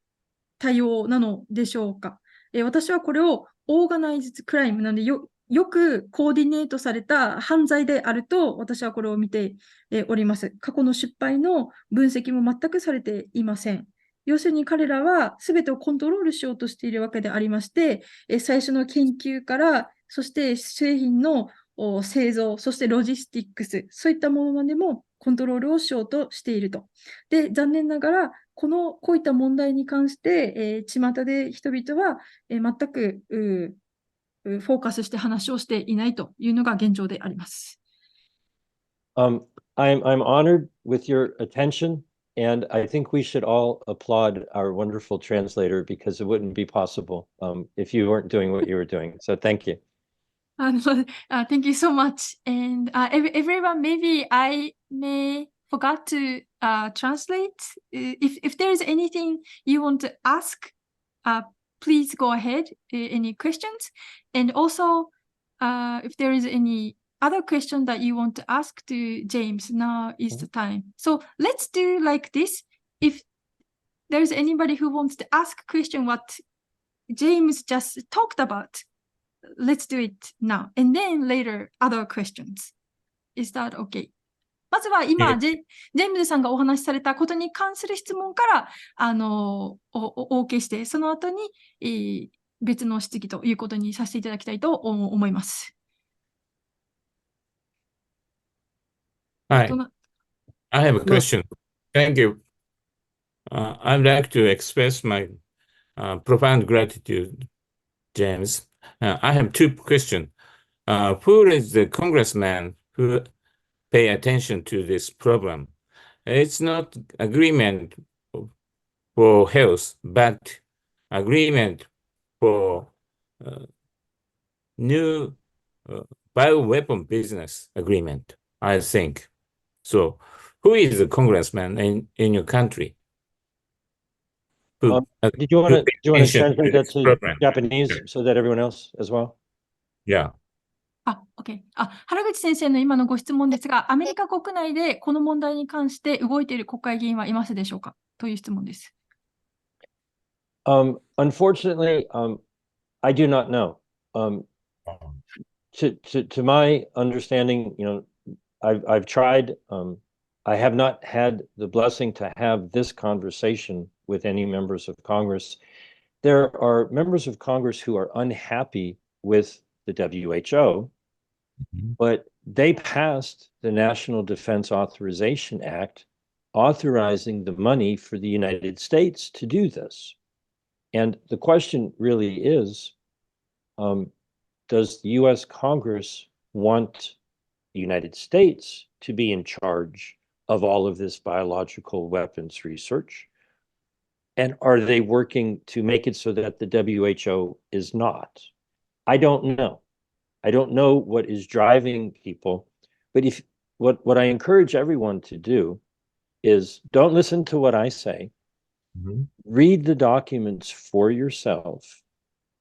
対応なのでしょうか。私はこれをオーガナイズクライムなのでよくコーディネートされた犯罪であると私はこれを見ております。過去の失敗の分析も全くされていません。要するに彼らは全てをコントロールしようとしているわけでありまして、最初の研究から、そして製品の製造、そしてロジスティックス、そういったものまでもコントロールをしようとしていると。で、残念ながら、こういった問題に関して、巷で人々は、全くフォーカスして話をしていないというのが現状であります。I'm honored with your attention, and I think we should all applaud our wonderful translator because it wouldn't be possible if you weren't doing what you were doing. So thank you. Thank you so much. And everyone, maybe I may forgot to translate. If there is anything you want to ask, please go ahead. Any questions? And also, if there is any other question that you want to ask to James, now is the time. So let's do like this. If there's anybody who wants to ask a question what James just talked about, let's do it now. And then later, other questions. Is that okay? まずは今、ジェームズさんがお話しされたことに関する質問から、お受けして、その後に、別の質疑ということにさせていただきたいと思います。Hi, I have a question. Thank you. I'd like to express my profound gratitude, James. I have two questions. Who is the congressman who pay attention to this problem? it's not agreement for health, but agreement for new bioweapon business agreement, I think. So, who is the congressman in your country? Did you want to translate that to Japanese so that everyone else as well? Yeah. OK。原口先生の今のご質問ですが、アメリカ国内でこの問題に関して動いている国会議員はいますでしょうかという質問です。Unfortunately, I do not know. To my understanding, I've tried. I have not had the blessing to have this conversation with any members of Congress. There are members of Congress who are unhappy with the WHO, but they passed the National Defense Authorization Act authorizing the money for the United States to do this. And the question really is, does the US Congress want the United States to be in charge of all of this biological weapons research? And are they working to make it so that the WHO is not? I don't know. I don't know what is driving people, but what I encourage everyone to do is don't listen to what I say. Read the documents for yourself,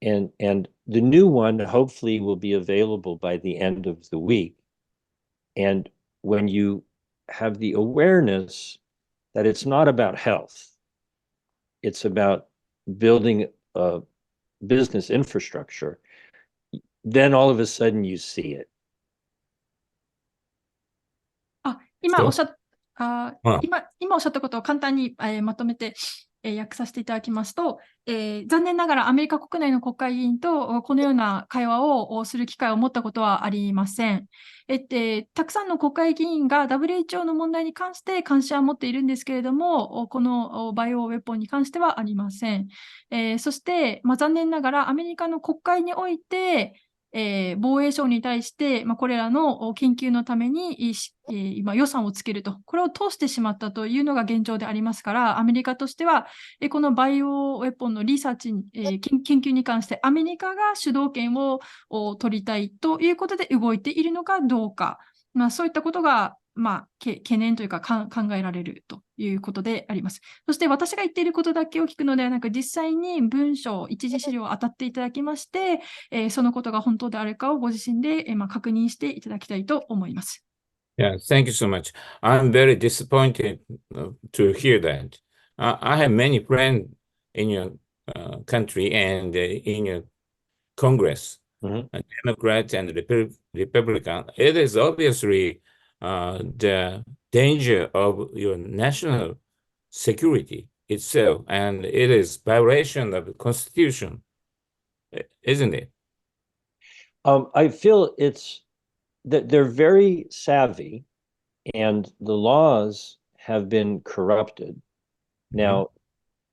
and the new one hopefully will be available by the end of the week. And when you have the awareness that it's not about health, it's about building a business infrastructure, then all of a sudden you see it. 今おっしゃったことを簡単に、まとめて、訳させていただきますと、残念ながらアメリカ国内の国会議員とこのような会話をする機会を持ったことはありません。たくさんの国会議員が WHO の問題に関して関心は持っているんですけれども、このバイオウェポンに関してはありません。そして、残念ながらアメリカの国会において、防衛省に対して、これらの研究のために、今予算をつけると、これを通してしまったというのが現状でありますから、アメリカとしては、このバイオウェポンのリサーチ、研究に関してアメリカが主導権を取りたいということで動いているのかどうか、そういったことが、懸念というか考えられるということであります。そして私が言っていることだけを聞くのではなく、実際に文書、一次資料を当たっていただきまして、そのことが本当であるかをご自身で、確認していただきたいと思います。Yeah, thank you so much. I'm very disappointed to hear that. I have many friends in your country and in your Congress, Democrats and Republican. It is obviously the danger of your national security itself, and it is violation of the Constitution, isn't it? I feel it's that they're very savvy, and the laws have been corrupted. Now,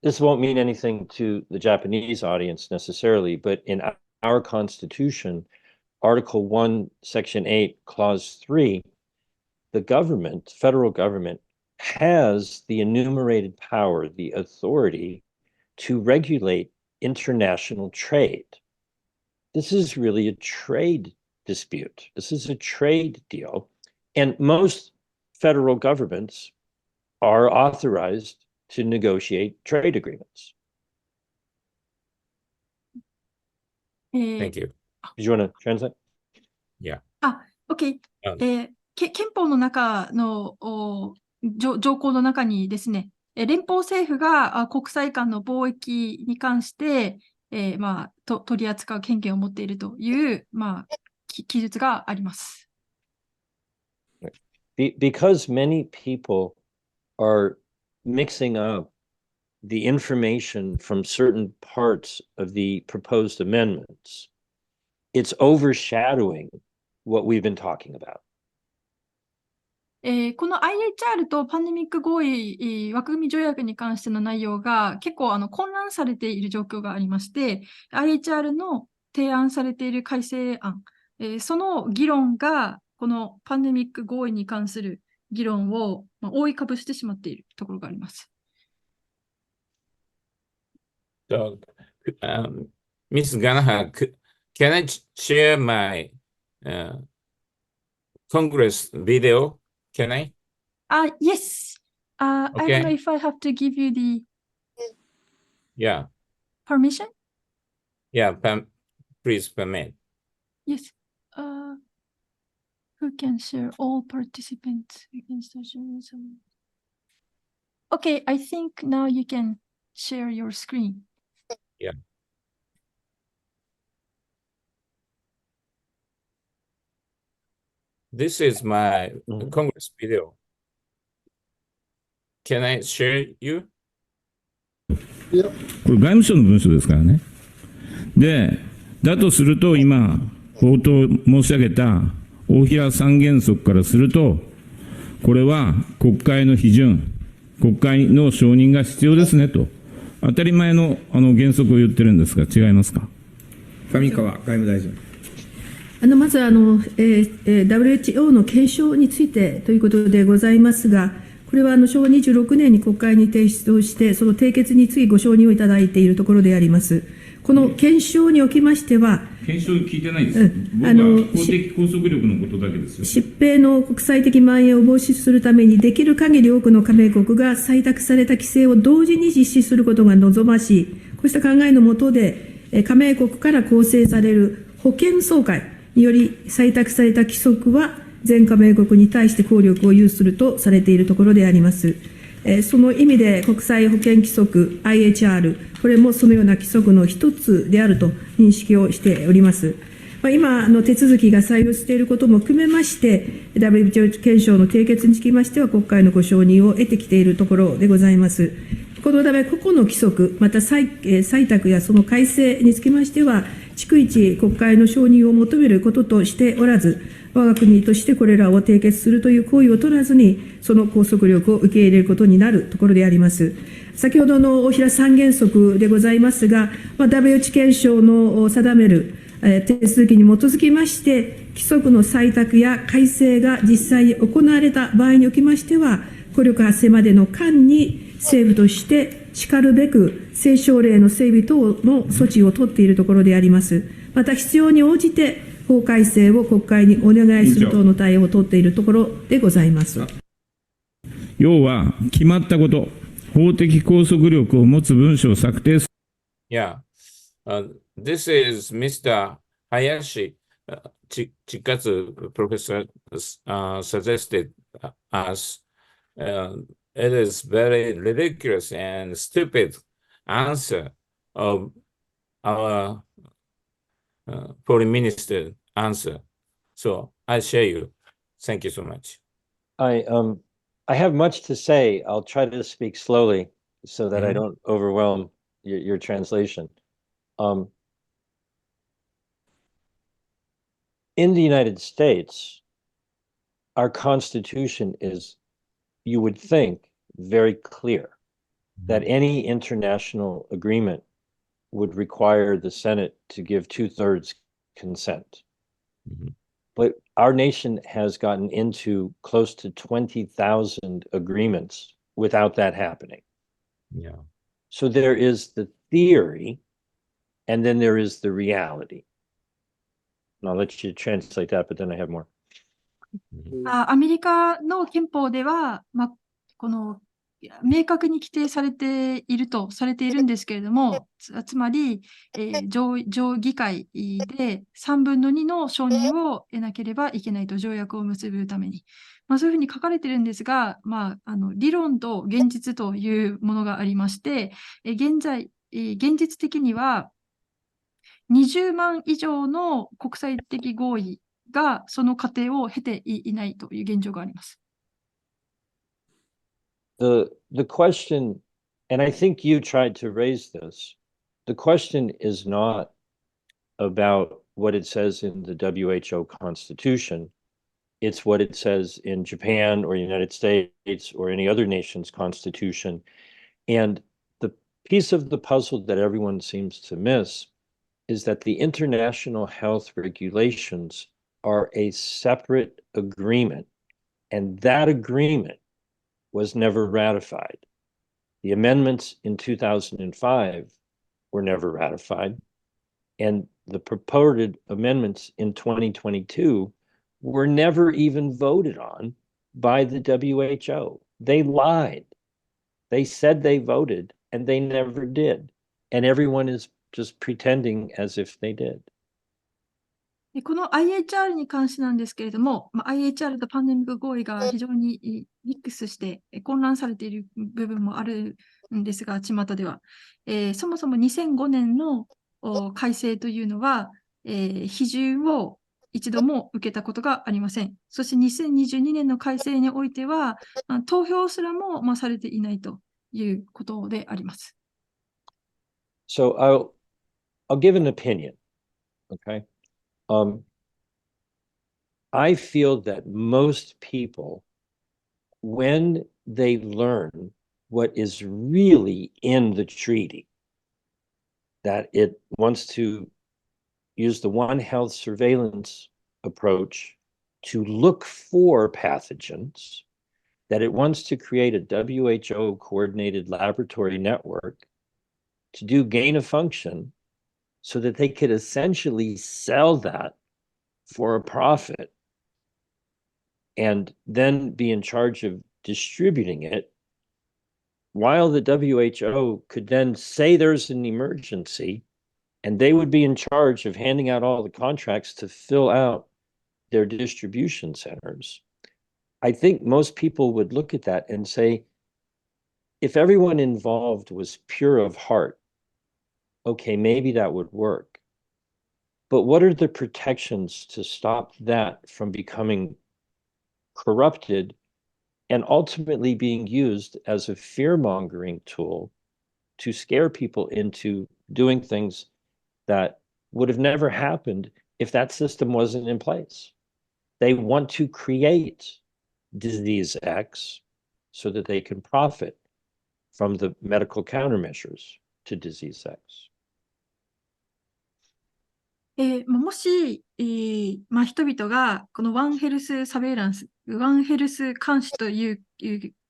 this won't mean anything to the Japanese audience necessarily, but in our Constitution, Article 1, Section 8, Clause 3, the government, federal government, has the enumerated power, the authority to regulate international trade. This is really a trade dispute. This is a trade deal. And most federal governments are authorized to negotiate trade agreements. Thank you. Did you want to translate? Yeah. OK。憲法の中の条項の中にですね、連邦政府が国際間の貿易に関して、取り扱う権限を持っているという、記述があります。Because many people are mixing up the information from certain parts of the proposed amendments, it's overshadowing what we've been talking about. この IHR とパンデミック合意枠組み条約に関しての内容が結構混乱されている状況がありまして、IHR の提案されている改正案、その議論がこのパンデミック合意に関する議論を、覆いかぶしてしまっているところがあります。So, Ms. Ganaha, can I share my Congress video? Can I? Yes. I don't know if I have to give you the permission? Yeah, please permit. Yes. Who can share? All participants. You can start sharing some. Okay, I think now you can share your screen. Yeah. This is my Congress video. Can I share you? これ外務省の文書ですからね。で、だとすると今、冒頭申し上げた大平三原則からすると、これは国会の批准、国会の承認が必要ですねと、当たり前の原則を言ってるんですが、違いますか。上川外務大臣。まずWHO の検証についてということでございますが、これは昭和26年に国会に提出をして、その締結についご承認をいただいているところであります。この検証におきましては、検証聞いてないです。僕は法的拘束力のことだけですよ。疾病の国際的蔓延を防止するために、できる限り多くの加盟国が採択された規制を同時に実施することが望ましい、こうした考えの下で、加盟国から構成される保健総会により採択された規則は、全加盟国に対して効力を有するとされているところであります。その意味で国際保健規則 IHR、これもそのような規則の一つであると認識をしております。今の手続きが採用していることも含めまして、WHO 憲章の締結につきましては、国会のご承認を得てきているところでございます。このため、個々の規則、また採択やその改正につきましては、逐一国会の承認を求めることとしておらず、我が国としてこれらを締結するという行為を取らずに、その拘束力を受け入れることになるところであります。先ほどの大平三原則でございますが、WHO 憲章の定める手続きに基づきまして、規則の採択や改正が実際に行われた場合におきましては、効力発生までの間に政府としてしかるべく政省令の整備等の措置を取っているところであります。また必要に応じて法改正を国会にお願いする等の対応を取っているところでございます。要は決まったこと、法的拘束力を持つ文書を策定する。Yeah. This is Mr. Hayashi, Chikatsu professor, suggested us. It is very ridiculous and stupid answer of our foreign minister answer. So I share you. Thank you so much. I have much to say. I'll try to speak slowly so that I don't overwhelm your translation. In the United States, our Constitution is, you would think, very clear that any international agreement would require the Senate to give 2/3 consent. But our nation has gotten into close to 20,000 agreements without that happening. Yeah. So there is the theory, and then there is the reality. And I'll let you translate that, but then I have more. アメリカの憲法では、この明確に規定されているとされているんですけれども、つまり、上議会で3分の2の承認を得なければいけないと、条約を結ぶために。そういうふうに書かれているんですが、理論と現実というものがありまして、現実的には20万以上の国際的合意がその過程を経ていないという現状があります。The question, and I think you tried to raise this, the question is not about what it says in the WHO Constitution. It's what it says in Japan or United States or any other nation's constitution. And the piece of the puzzle that everyone seems to miss is that the international health regulations are a separate agreement And that agreement was never ratified. The amendments in 2005 were never ratified. And the purported amendments in 2022 were never even voted on by the WHO. They lied. They said they voted, and they never did. And everyone is just pretending as if they did. この IHR に関してなんですけれども、IHR とパンデミック合意が非常にミックスして混乱されている部分もあるんですが、巷では。そもそも2005年の改正というのは、批准を一度も受けたことがありません。そして2022年の改正においては、投票すらもされていないということであります。So I'll give an opinion, okay? I feel that most people, when they learn what is really in the treaty, that it wants to use the One Health surveillance approach to look for pathogens, that it wants to create a WHO coordinated laboratory network to do gain of function so that they could essentially sell that for a profit and then be in charge of distributing it, while the WHO could then say there's an emergency and they would be in charge of handing out all the contracts to fill out their distribution centers. I think most people would look at that and say, if everyone involved was pure of heart, okay, maybe that would work. But what are the protections to stop that from becoming corrupted and ultimately being used as a fear-mongering tool to scare people into doing things that would have never happened if that system wasn't in place? They want to create disease X so that they can profit from the medical countermeasures to disease X. もし、人々がこのワンヘルスサベイランス、ワンヘルス監視という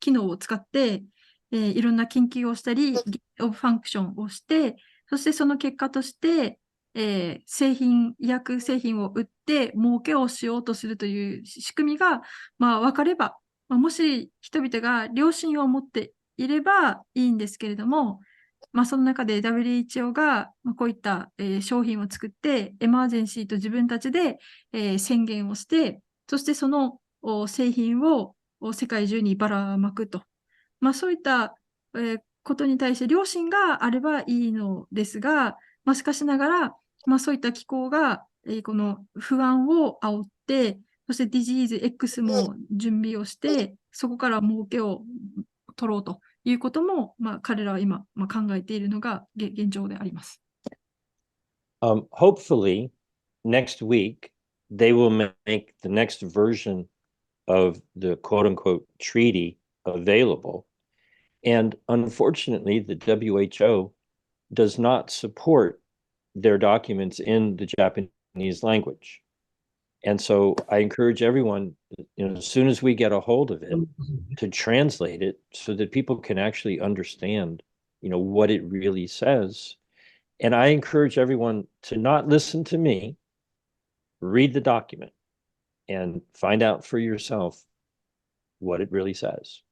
機能を使って、いろんな研究をしたり、オブファンクションをして、そしてその結果として、医薬製品を売って儲けをしようとするという仕組みが、分かれば、もし人々が良心を持っていればいいんですけれども、その中で WHO がこういった、商品を作って、エマージェンシーと自分たちで、宣言をして、そしてその製品を世界中にばらまくと。そういった、ことに対して良心があればいいのですが、しかしながら、そういった機構が、この不安を煽って、そしてディジーズ X も準備をして、そこから儲けを取ろうということも、彼らは今、考えているのが現状であります。Hopefully, next week, they will make the next version of the quote-unquote treaty available. And unfortunately, the WHO does not support their documents in the Japanese language. And so I encourage everyone, as soon as we get a hold of it, to translate it so that people can actually understand, what it really says. And I encourage everyone to not listen to me, read the document, and find out for yourself what it really says.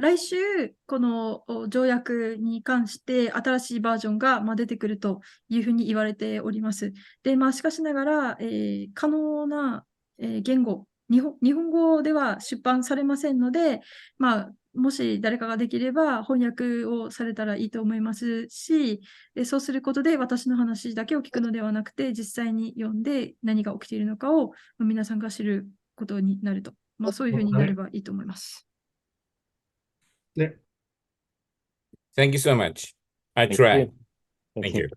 来週、この条約に関して新しいバージョンが出てくるというふうに言われております。で、しかしながら、可能な言語、日本語では出版されませんので、もし誰かができれば翻訳をされたらいいと思いますし、そうすることで私の話だけを聞くのではなくて、実際に読んで何が起きているのかを皆さんが知ることになると。そういうふうになればいいと思います。Thank you so much. I tried. Thank you.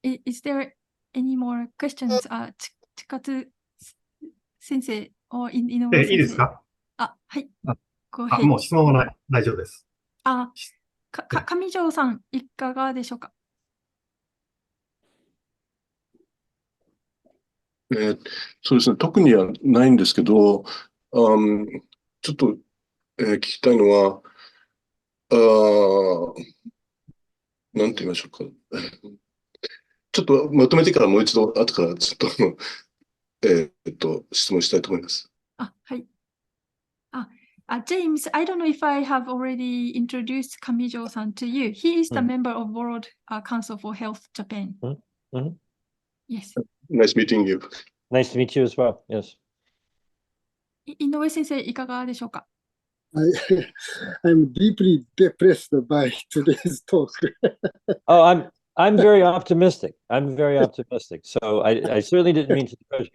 Is there any more questions? 近津先生 or 井上先生。いいですか？はい。もう質問はない。大丈夫です。上条さん、いかがでしょうか？そうですね、特にはないんですけど、ちょっと、聞きたいのは、なんて言いましょうか。ちょっとまとめてからもう一度、後からちょっと、質問したいと思います。はい。James, I don't know if I have already introduced Kamijo-san to you. He is the member of World Council for Health Japan. Yes. Nice meeting you. Nice to meet you as well. Yes. 井上先生、いかがでしょうか？ I'm deeply depressed by today's talk. Oh, I'm very optimistic. I'm very optimistic. So I certainly didn't mean to discourage,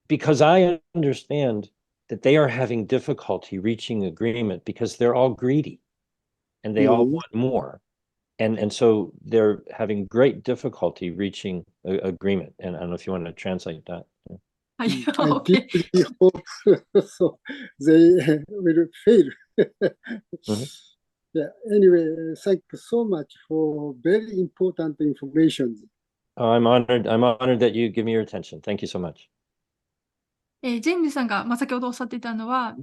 because I understand that they are having difficulty reaching agreement because they're all greedy and they all want more. And so they're having great difficulty reaching agreement. And I don't know if you want to translate that. I deeply hope so they will fail. Yeah. Anyway, thank you so much for very important information. I'm honored that you give me your attention. Thank you so much. ジェームズさんが、先ほどおっしゃっていたのは、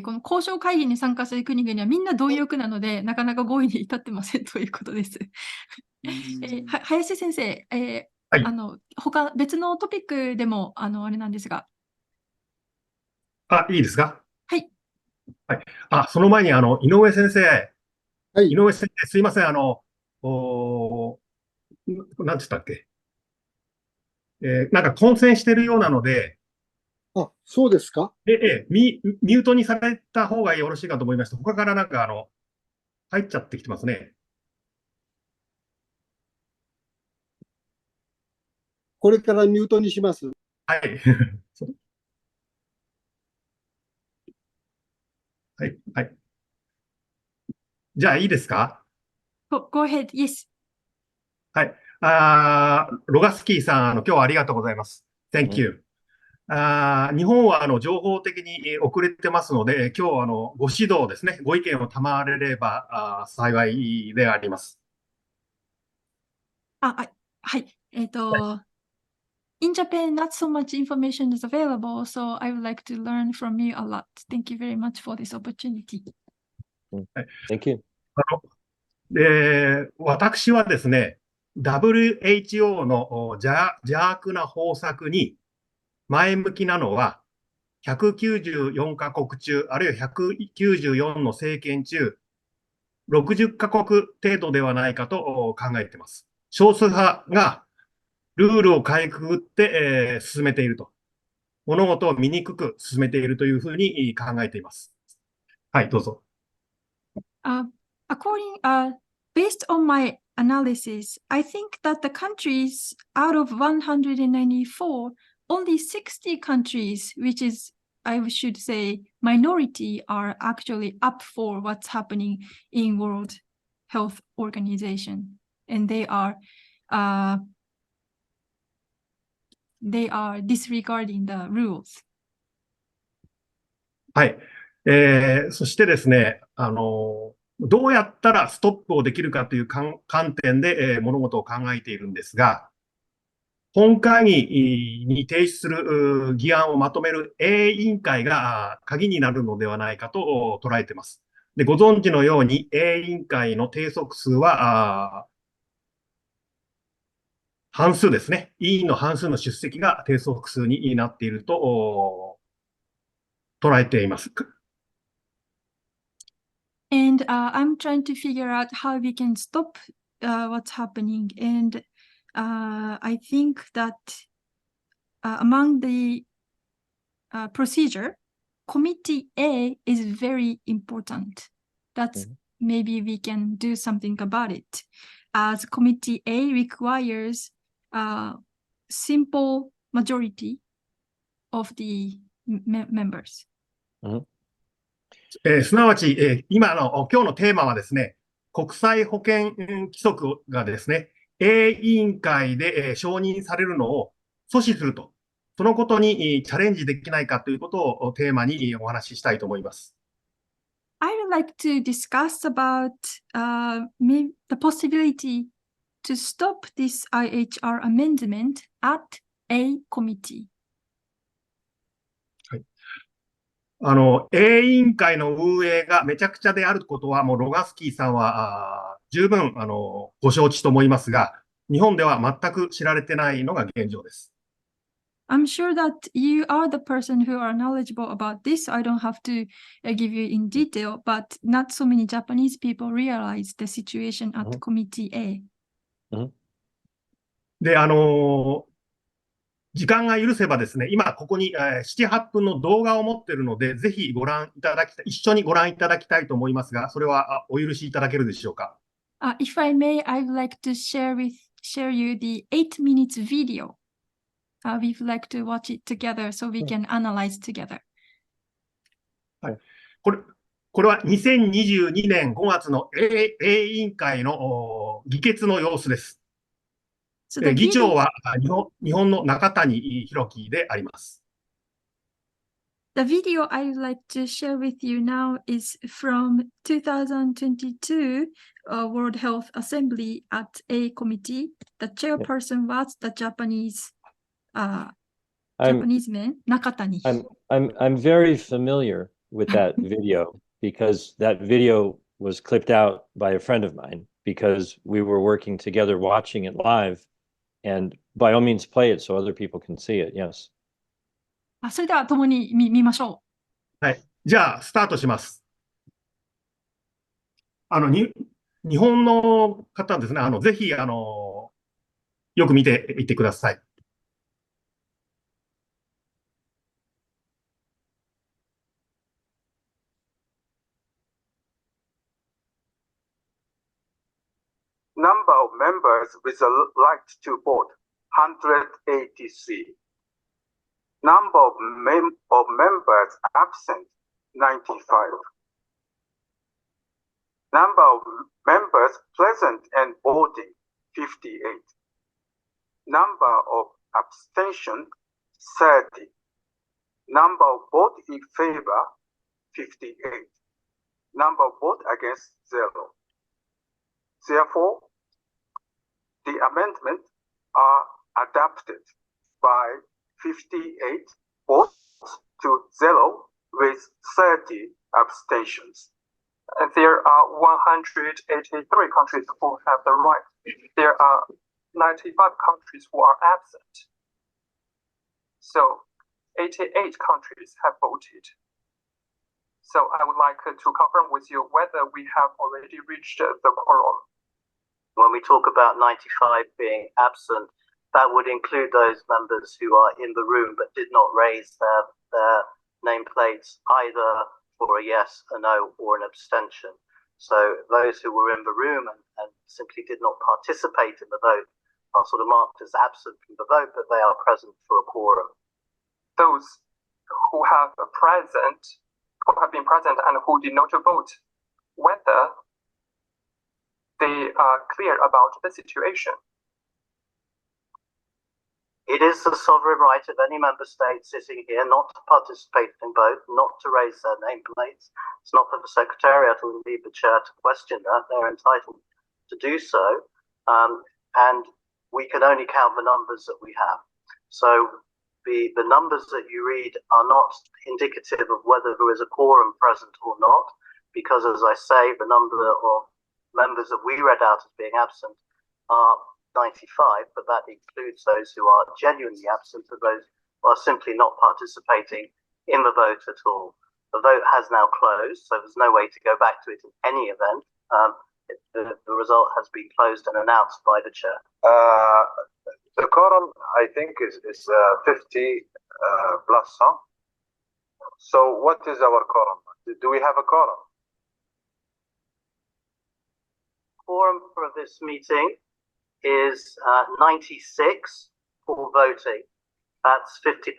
この交渉会議に参加する国々はみんな貪欲なので、なかなか合意に至ってませんということです。林先生、はい、別のトピックでもあれなんですが。いいですか？はい。はい。その前に、井上先生。はい。井上先生、すいません。なんて言ったっけ？なんか混戦してるようなので、そうですか？ミュートにされた方がよろしいかと思いました。他からなんか入っちゃってきてますね。これからミュートにします。はい。はい。はい。じゃあいいですか？ Go ahead, yes. はい。ロガスキーさん、今日はありがとうございます。Thank you. 日本は情報的に遅れてますので、今日ご指導ですね、ご意見を賜れれば幸いであります。はい。In Japan, not so much information is available, so I would like to learn from you a lot. Thank you very much for this opportunity. Thank you. 私はですね、WHO の邪悪な方策に前向きなのは、194カ国中、あるいは194の政権中、60カ国程度ではないかと考えています。少数派がルールをかいくぐって、進めていると。物事を醜く進めているというふうに考えています。はい、どうぞ。Based on my analysis, I think that the countries out of 194, only 60 countries, which is, I should say, minority, are actually up for what's happening in World Health Organization. And they are disregarding the rules. はい。そしてですね、どうやったらストップをできるかという観点で、物事を考えているんですが、本会議に提出する議案をまとめる委員会が鍵になるのではないかと捉えています。で、ご存知のように委員会の定則数は半数ですね。委員の半数の出席が定則数になっていると捉えています。And I'm trying to figure out how we can stop what's happening. And I think that among the procedure, Committee A is very important. That's maybe we can do something about it. As Committee A requires simple majority of the members. すなわち、今日のテーマはですね、国際保健規則がですね、委員会で承認されるのを阻止すると、そのことにチャレンジできないかということをテーマにお話ししたいと思います。I would like to discuss about the possibility to stop this IHR amendment at a committee. 委員会の運営がめちゃくちゃであることは、もうロガスキーさんは十分ご承知と思いますが、日本では全く知られてないのが現状です。I'm sure that you are the person who are knowledgeable about this. I don't have to give you in detail, but not so many Japanese people realize the situation at Committee A. で、時間が許せばですね、今ここに7、8分の動画を持っているので、ぜひご覧いただきたい、一緒にご覧いただきたいと思いますが、それはお許しいただけるでしょうか。If I may, I'd like to share you the 8 minutes video. We'd like to watch it together so we can analyze together. はい。これは2022年5月の委員会の議決の様子です。議長は日本の中谷弘樹であります。The video I would like to share with you now is from 2022 World Health Assembly at A Committee. The chairperson was the Japanese man, Nakatani. I'm very familiar with that video because that video was clipped out by a friend of mine because we were working together watching it live. And by all means play it so other people can see it. Yes. それでは共に見ましょう。はい。じゃあスタートします。日本の方ですね。ぜひよく見ていってください。Number of members with a right to vote, 183. Number of members absent, 95. Number of members present and voting, 58. Number of abstention, 30. Number of vote in favor, 58. Number of vote against, 0. Therefore, the amendments are adopted by 58 votes to 0 with 30 abstentions. There are 183 countries who have the right. There are 95 countries who are absent. So 88 countries have voted. So I would like to confirm with you whether we have already reached the quorum. When we talk about 95 being absent, that would include those members who are in the room but did not raise their nameplates either for a yes, a no, or an abstention. So those who were in the room and simply did not participate in the vote are sort of marked as absent from the vote, but they are present for a quorum. Those who have been present and who did not vote, whether they are clear about the situation. It is the sovereign right of any member state sitting here not to participate in vote, not to raise their nameplates. It's not for the Secretariat or indeed the Chair to question that. They're entitled to do so. And we can only count the numbers that we have. So the numbers that you read are not indicative of whether there is a quorum present or not, because as I say, the number of members that we read out as being absent are 95, but that includes those who are genuinely absent and those who are simply not participating in the vote at all. The vote has now closed, so there's no way to go back to it in any event. The result has been closed and announced by the chair. The quorum, I think, is 50 plus, huh? So what is our quorum? Do we have a quorum? Quorum for this meeting is 96 for voting. That's 50%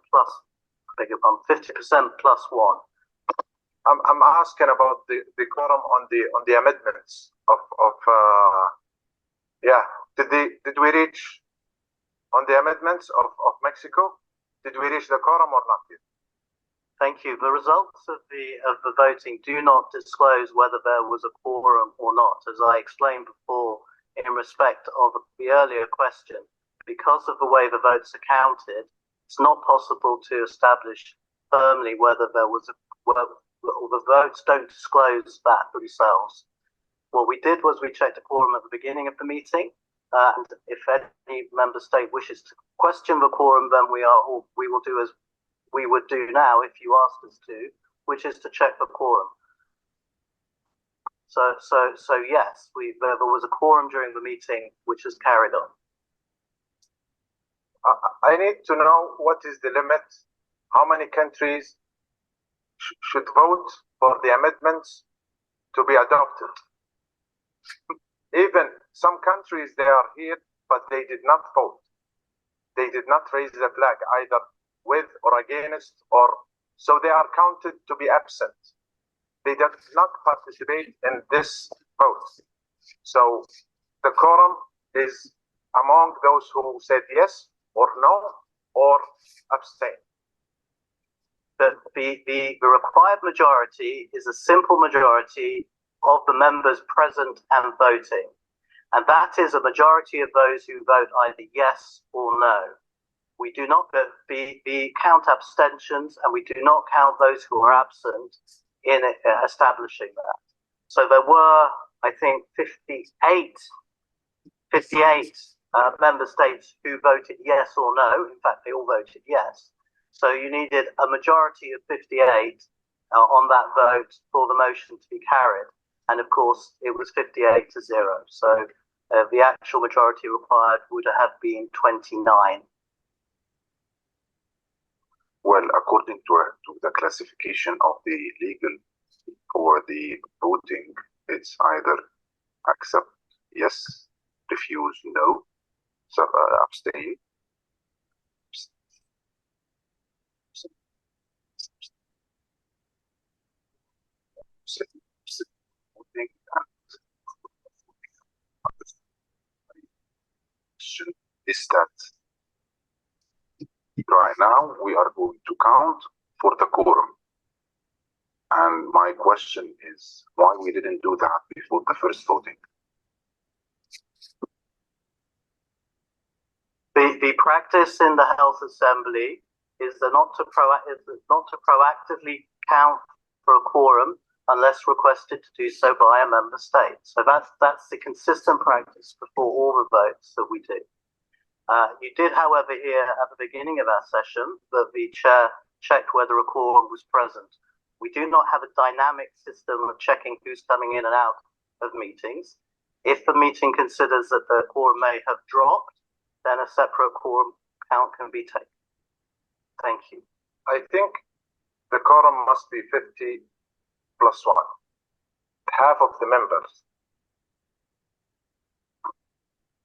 plus, I beg your pardon, 50% plus 1. I'm asking about the quorum on the amendments did we reach on the amendments of Mexico? Did we reach the quorum or not yet? Thank you. The results of the voting do not disclose whether there was a quorum or not. As I explained before, in respect of the earlier question, because of the way the votes are counted, it's not possible to establish firmly whether there was the votes don't disclose that themselves. What we did was we checked the quorum at the beginning of the meeting, and if any member state wishes to question the quorum, then we will do as we would do now if you asked us to, which is to check the quorum. So yes, there was a quorum during the meeting, which is carried on. I need to know what is the limit, how many countries should vote for the amendments to be adopted. Even some countries, they are here, but they did not vote. They did not raise the flag either with or against, or so they are counted to be absent. They did not participate in this vote. So the quorum is among those who said yes or no or abstain. The required majority is a simple majority of the members present and voting. And that is a majority of those who vote either yes or no. We do not count abstentions, and we do not count those who are absent in establishing that. So there were, I think, 58 member states who voted yes or no. In fact, they all voted yes. So you needed a majority of 58 on that vote for the motion to be carried. And of course, it was 58 to 0. So the actual majority required would have been 29. Well, according to the classification of the legal for the voting, it's either accept yes, refuse no, so abstain. Is that right now we are going to count for the quorum, and my question is why we didn't do that before the first voting. The practice in the Health Assembly is not to proactively count for a quorum unless requested to do so by a member state. So that's the consistent practice before all the votes that we do. You did, however, hear at the beginning of our session that the chair checked whether a quorum was present. We do not have a dynamic system of checking who's coming in and out of meetings. If the meeting considers that the quorum may have dropped, then a separate quorum count can be taken. Thank you. I think the quorum must be 50 plus 1, half of the members.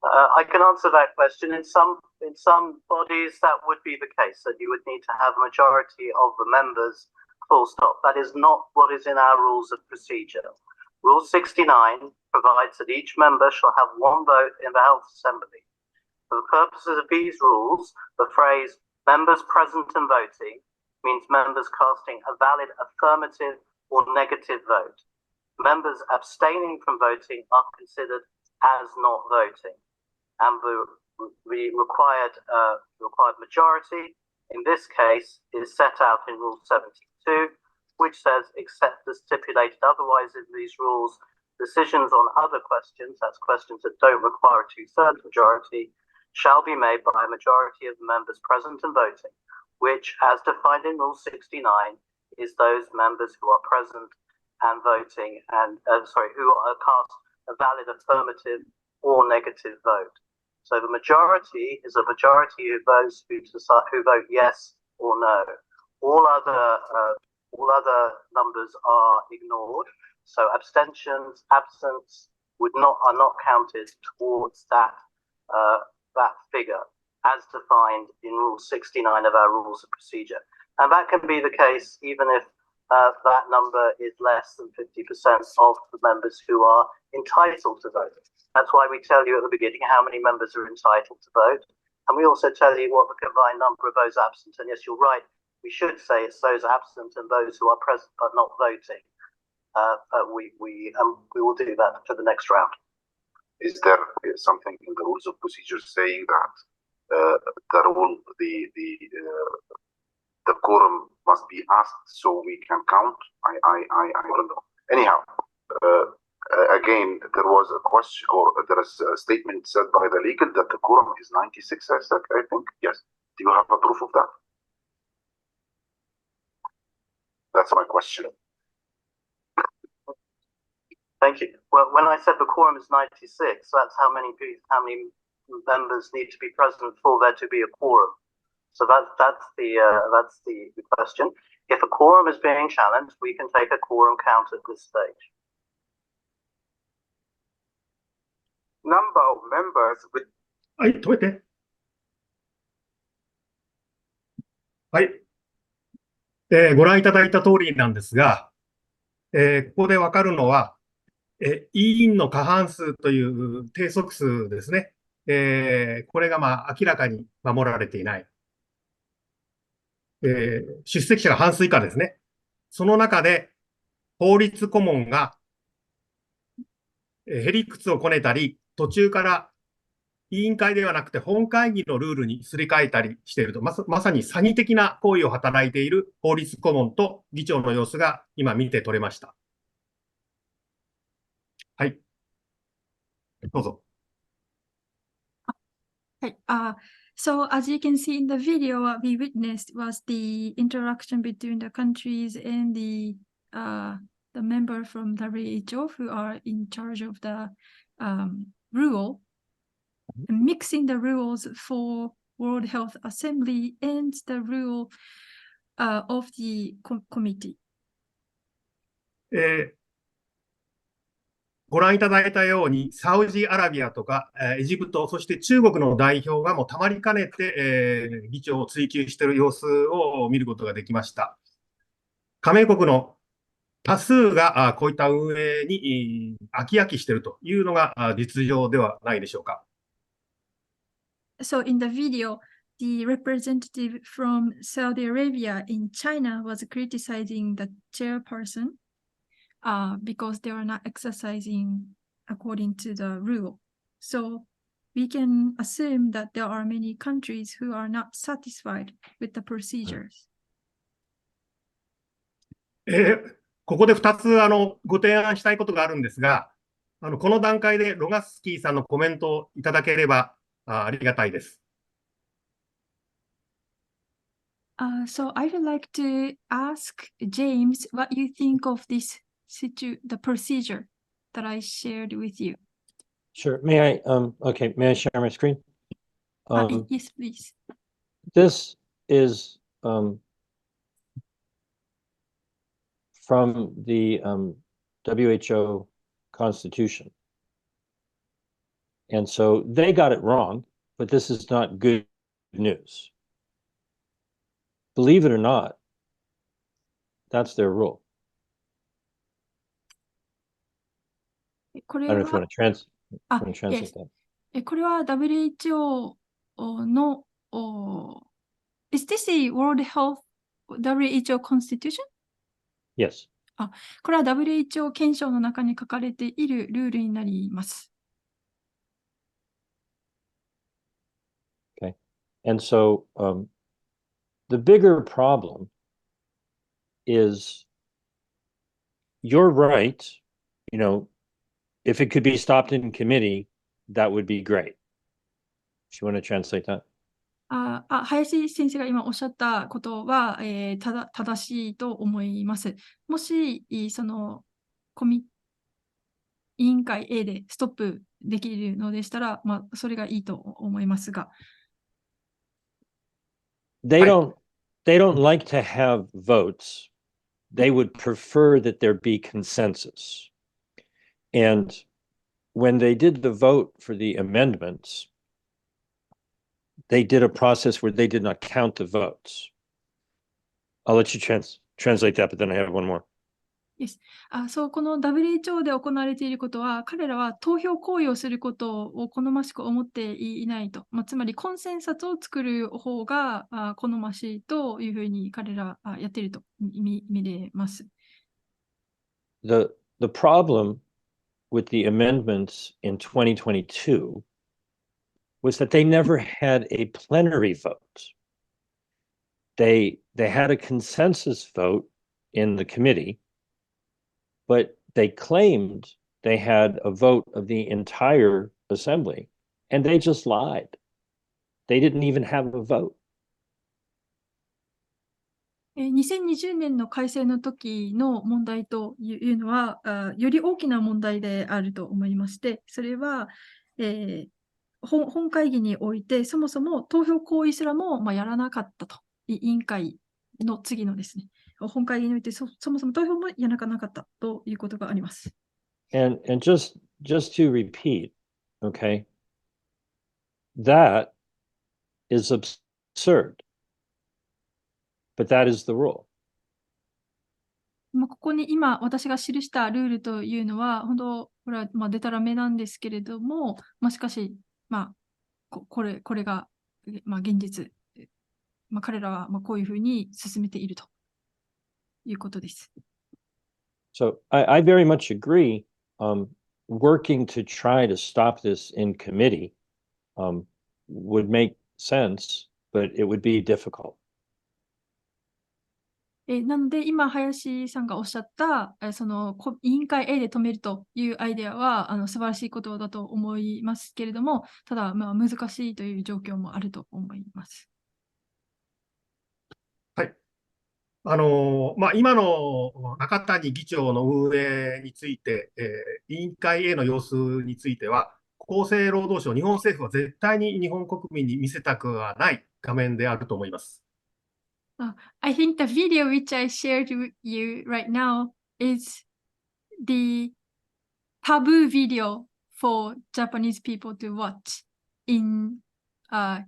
I can answer that question. In some bodies, that would be the case, that you would need to have a majority of the members, full stop. That is not what is in our rules of procedure. Rule 69 provides that each member shall have one vote in the Health Assembly. For the purposes of these rules, the phrase members present and voting means members casting a valid affirmative or negative vote. Members abstaining from voting are considered as not voting. And the required majority in this case is set out in Rule 72, which says, except as stipulated otherwise in these rules, decisions on other questions, that's questions that don't require a 2/3 majority, shall be made by a majority of the members present and voting, which, as defined in Rule 69, is those members who are present and voting and who are cast a valid affirmative or negative vote. So the majority is a majority of those who vote yes or no. All other numbers are ignored. So abstentions, absence are not counted towards that figure as defined in Rule 69 of our Rules of Procedure. And that can be the case even if that number is less than 50% of the members who are entitled to vote. That's why we tell you at the beginning how many members are entitled to vote. And we also tell you what the combined number of those absent. And yes, you're right, we should say it's those absent and those who are present but not voting. We will do that for the next round. Is there something in the rules of procedure saying that the quorum must be asked so we can count. I don't know. Anyhow, again, there was a question, or there is a statement said by the legal that the quorum is 96, I think. Yes. Do you have a proof of that? That's my question. Thank you. Well, when I said the quorum is 96, that's how many members need to be present for there to be a quorum. So that's the question. If a quorum is being challenged, we can take a quorum count at this stage. Number of members with... はい、止めて。はい。ご覧いただいた通りなんですが、ここでわかるのは、委員の過半数という定則数ですね。これが明らかに守られていない。出席者が半数以下ですね。その中で、法律顧問が、へりくつをこねたり、途中から委員会ではなくて本会議のルールにすり替えたりしていると、まさに詐欺的な行為を働いている法律顧問と議長の様子が今見て取れました。はい。どうぞ。So as you can see in the video, what we witnessed was the interaction between the countries and the member from WHO who are in charge of the rule, mixing the rules for World Health Assembly and the rule of the committee. ご覧いただいたように、サウジアラビアとか、エジプト、そして中国の代表がもうたまりかねて、議長を追及している様子を見ることができました。加盟国の多数がこういった運営に飽き飽きしているというのが実情ではないでしょうか。So in the video, the representative from Saudi Arabia in China was criticizing the chairperson because they are not exercising according to the rule. So we can assume that there are many countries who are not satisfied with the procedures. ここで2つご提案したいことがあるんですが、この段階でロガスキーさんのコメントをいただければありがたいです。So I would like to ask James what you think of this the procedure that I shared with you. Sure. May I may I share my screen? Yes, please. This is from the WHO Constitution. And so they got it wrong, but this is not good news. Believe it or not, that's their rule. I don't know if you want to translate that. これは WHO のIs this a World Health WHO Constitution? Yes. これは WHO 憲章の中に書かれているルールになります。Okay. And so the bigger problem is you're right, you know, if it could be stopped in committee, that would be great. If you want to translate that. 林先生が今おっしゃったことは、正しいと思います。もし、その委員会 A でストップできるのでしたら、それがいいと思いますが。They don't like to have votes. They would prefer that there be consensus. And when they did the vote for the amendments, they did a process where they did not count the votes. I'll let you translate that, but then I have one more. Yes. そう、この WHO で行われていることは、彼らは投票行為をすることを好ましく思っていないと。つまり、コンセンサスを作る方が好ましいというふうに彼らやっていると見れます。The problem with the amendments in 2022 was that they never had a plenary vote. they had a consensus vote in the committee, but they claimed they had a vote of the entire assembly, and they just lied. They didn't even have a vote. 2020年の改正の時の問題というのは、より大きな問題であると思いまして、それは、本会議において、そもそも投票行為すらも、やらなかったと。委員会の次のですね、本会議においてそもそも投票もやらなかったということがあります。And just to repeat, okay, that is absurd. But that is the rule. ここに今私が記したルールというのは、本当、これはデタラメなんですけれども、しかし、これが、現実、彼らはこういうふうに進めているということです。So I very much agree. Working to try to stop this in committee would make sense, but it would be difficult. なので、今、林さんがおっしゃった、その委員会 A で止めるというアイデアは素晴らしいことだと思いますけれども、ただ、難しいという状況もあると思います。はい。今の中谷議長の運営について、委員会 A の様子については、厚生労働省、日本政府は絶対に日本国民に見せたくはない画面であると思います。I think the video which I shared with you right now is the taboo video for Japanese people to watch in the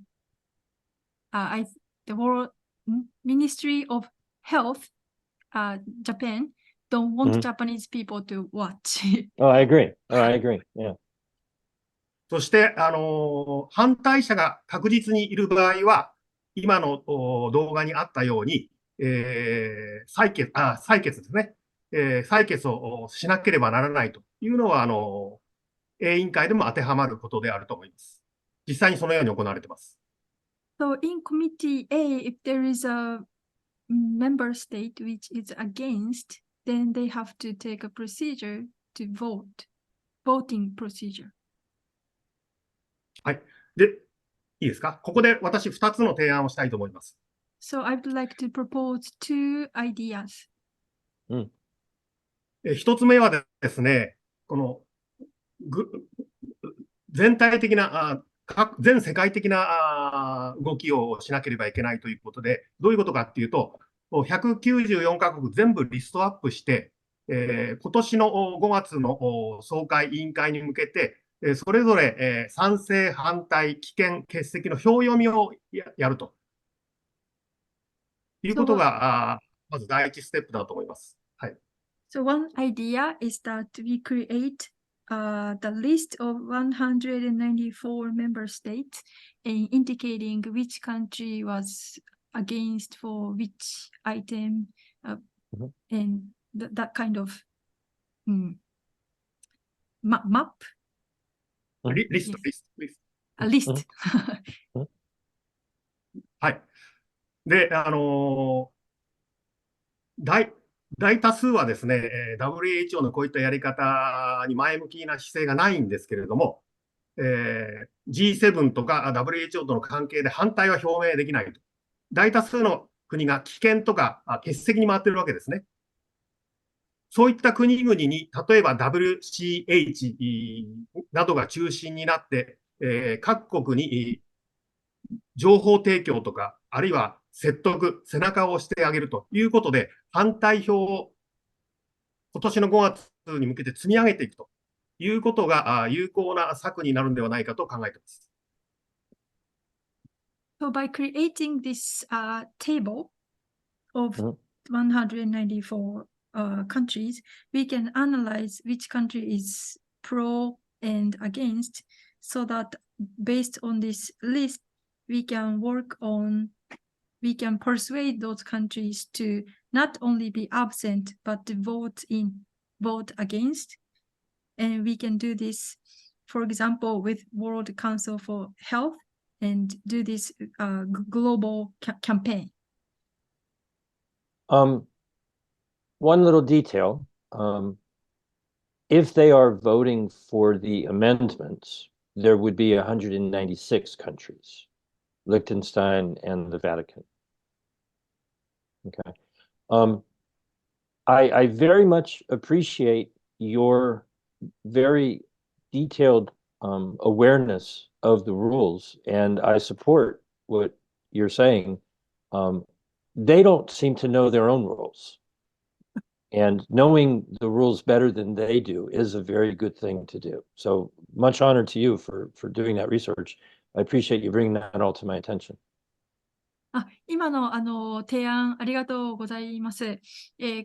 World Ministry of Health, Japan, don't want Japanese people to watch. Oh, I agree. Yeah. そして、反対者が確実にいる場合は、今の動画にあったように、採決ですね。採決をしなければならないというのは、委員会でも当てはまることであると思います。実際にそのように行われています。So in Committee A, if there is a member state which is against, then they have to take a procedure to vote, voting procedure. はい。で、いいですか？ここで私2つの提案をしたいと思います。So I'd like to propose two ideas. 1つ目はですね、この全体的な全世界的な動きをしなければいけないということで、どういうことかっていうと、194カ国全部リストアップして、今年の5月の総会委員会に向けて、それぞれ賛成、反対、棄権、欠席の表読みをやるということが、まず第一ステップだと思います。はい。So one idea is that we create the list of 194 member states and indicating which country was against for which item and that kind of map. リスト。A list. はい。で、大多数はですね、WHO のこういったやり方に前向きな姿勢がないんですけれども、G7 とか WHO との関係で反対は表明できないと。大多数の国が棄権とか欠席に回っているわけですね。そういった国々に、例えば WCH などが中心になって、各国に情報提供とか、あるいは説得、背中を押してあげるということで、反対票を今年の5月に向けて積み上げていくということが有効な策になるのではないかと考えています。So by creating this table of 194 countries, we can analyze which country is pro and against, so that based on this list, we can persuade those countries to not only be absent, but to vote against. And we can do this, for example, with World Council for Health and do this global campaign. One little detail, if they are voting for the amendments, there would be 196 countries, Liechtenstein and the Vatican. Okay. I very much appreciate your very detailed awareness of the rules, and I support what you're saying. They don't seem to know their own rules. And knowing the rules better than they do is a very good thing to do. So much honor to you for doing that research. I appreciate you bringing that all to my attention. 今の提案ありがとうございます。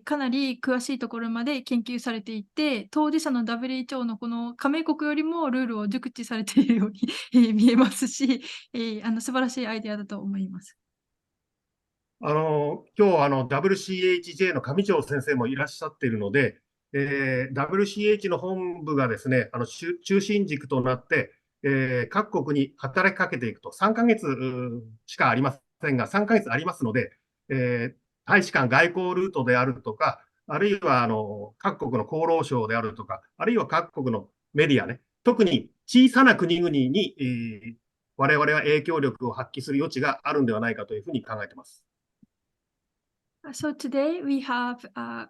かなり詳しいところまで研究されていて、当事者の WHO のこの加盟国よりもルールを熟知されているように見えますし、素晴らしいアイデアだと思います。今日WCHJ の上条先生もいらっしゃっているので、WCH の本部がですね、中心軸となって、各国に働きかけていくと、3ヶ月しかありませんが、3ヶ月ありますので、大使館外交ルートであるとか、あるいは各国の厚労省であるとか、あるいは各国のメディアね、特に小さな国々に、我々は影響力を発揮する余地があるんではないかというふうに考えています。So today we have Mr.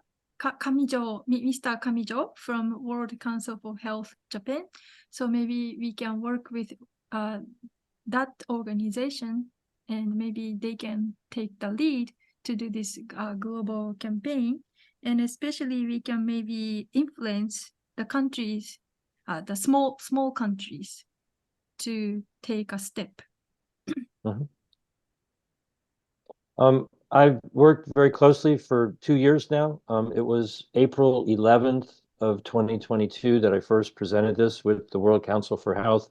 Kamijo from World Council for Health Japan. So maybe we can work with that organization and maybe they can take the lead to do this global campaign. And especially we can maybe influence the countries, the small countries to take a step. I've worked very closely for 2 years now. It was April 11th of 2022 that I first presented this with the World Council for Health,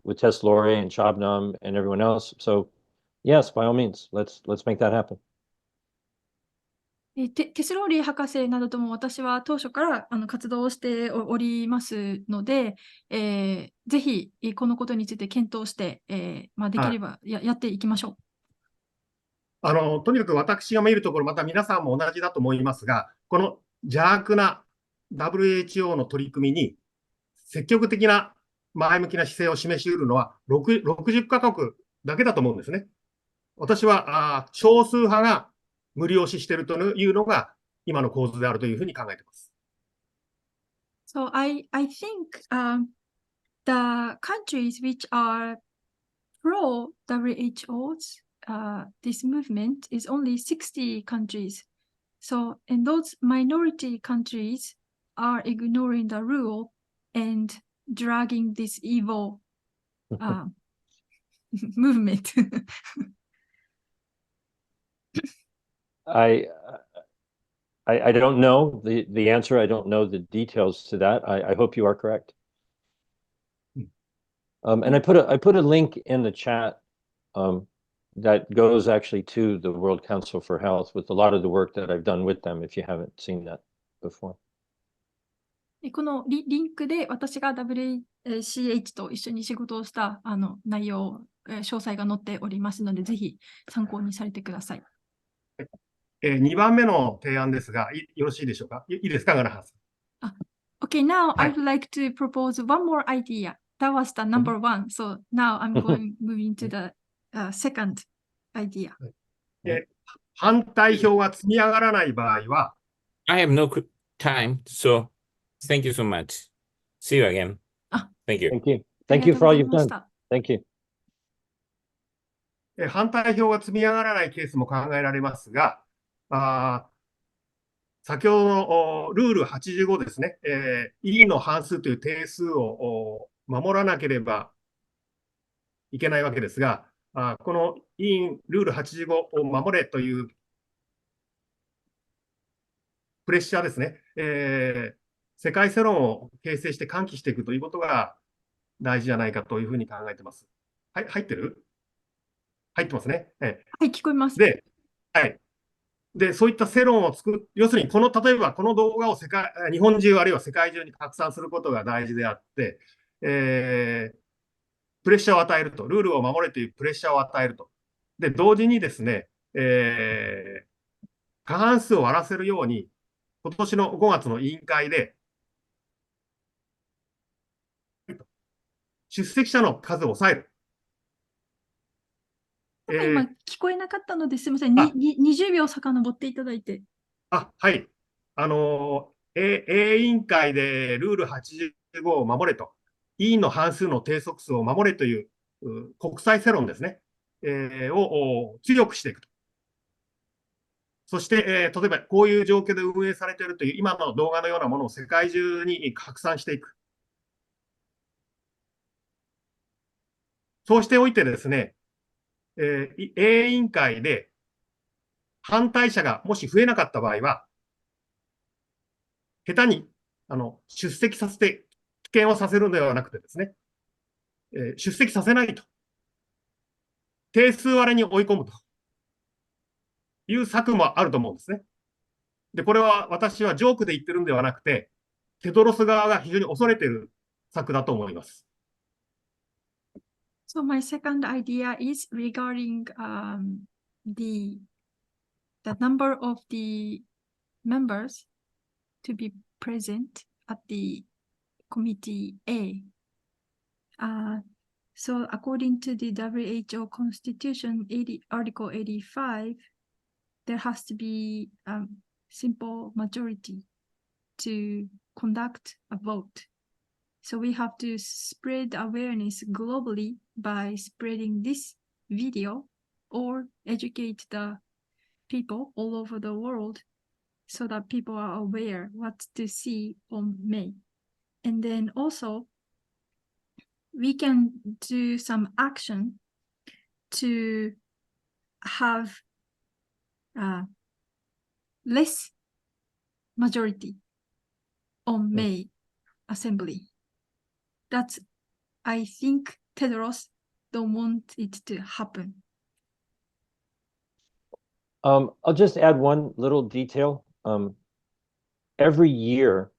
with Tess Laurie and Shabnam and everyone else. So yes, by all means, let's make that happen. テスローリー博士などとも私は当初から活動をしておりますので、ぜひこのことについて検討して、できればやっていきましょう。とにかく私が見るところ、また皆さんも同じだと思いますが、この邪悪な WHO の取り組みに積極的な前向きな姿勢を示し得るのは60カ国だけだと思うんですね。私は少数派が無理押ししているというのが今の構図であるというふうに考えています。So I think the countries which are pro WHO's this movement is only 60 countries. So, and those minority countries are ignoring the rule and dragging this evil movement. I don't know the answer. I don't know the details to that. I hope you are correct. And I put a link in the chat that goes actually to the World Council for Health with a lot of the work that I've done with them, if you haven't seen that before. このリンクで私が WCH と一緒に仕事をした内容、詳細が載っておりますので、ぜひ参考にされてください。2番目の提案ですが、よろしいでしょうか。いいですか、ガナハさん。Okay, now I would like to propose one more idea. That was the number one. So now I'm moving to the second idea. 反対票が積み上がらない場合は、I have no time, so thank you so much. See you again. Thank you. Thank you. Thank you for all you've done. Thank you. 反対票が積み上がらないケースも考えられますが、先ほどのルール85ですね、委員の半数という定数を守らなければいけないわけですが、この委員ルール85を守れというプレッシャーですね、世界世論を形成して喚起していくということが大事じゃないかというふうに考えています。はい、入ってますね。はい、聞こえます。で、そういった世論を要するに例えばこの動画を日本中あるいは世界中に拡散することが大事であって、プレッシャーを与えると、ルールを守れというプレッシャーを与えると。で、同時にですね、過半数を割らせるように、今年の5月の委員会で、出席者の数を抑える。今、聞こえなかったのですみません。20秒遡っていただいて。はい。委員会でルール85を守れと、委員の半数の定則数を守れという国際世論ですね、を強くしていくと。そして、例えばこういう状況で運営されているという今の動画のようなものを世界中に拡散していく。そうしておいてですね、委員会で反対者がもし増えなかった場合は、下手に出席させて棄権をさせるのではなくてですね、出席させないと。定数割れに追い込むという策もあると思うんですね。で、これは私はジョークで言ってるんではなくて、テドロス側が非常に恐れている策だと思います。So my second idea is regarding the number of the members to be present at the committee A. So according to the WHO Constitution, Article 85, there has to be a simple majority to conduct a vote. So we have to spread awareness globally by spreading this video or educate the people all over the world so that people are aware what to see on May. And then also, we can do some action to have less majority on May assembly. That's, I think Tedros don't want it to happen. I'll just add one little detail. Every year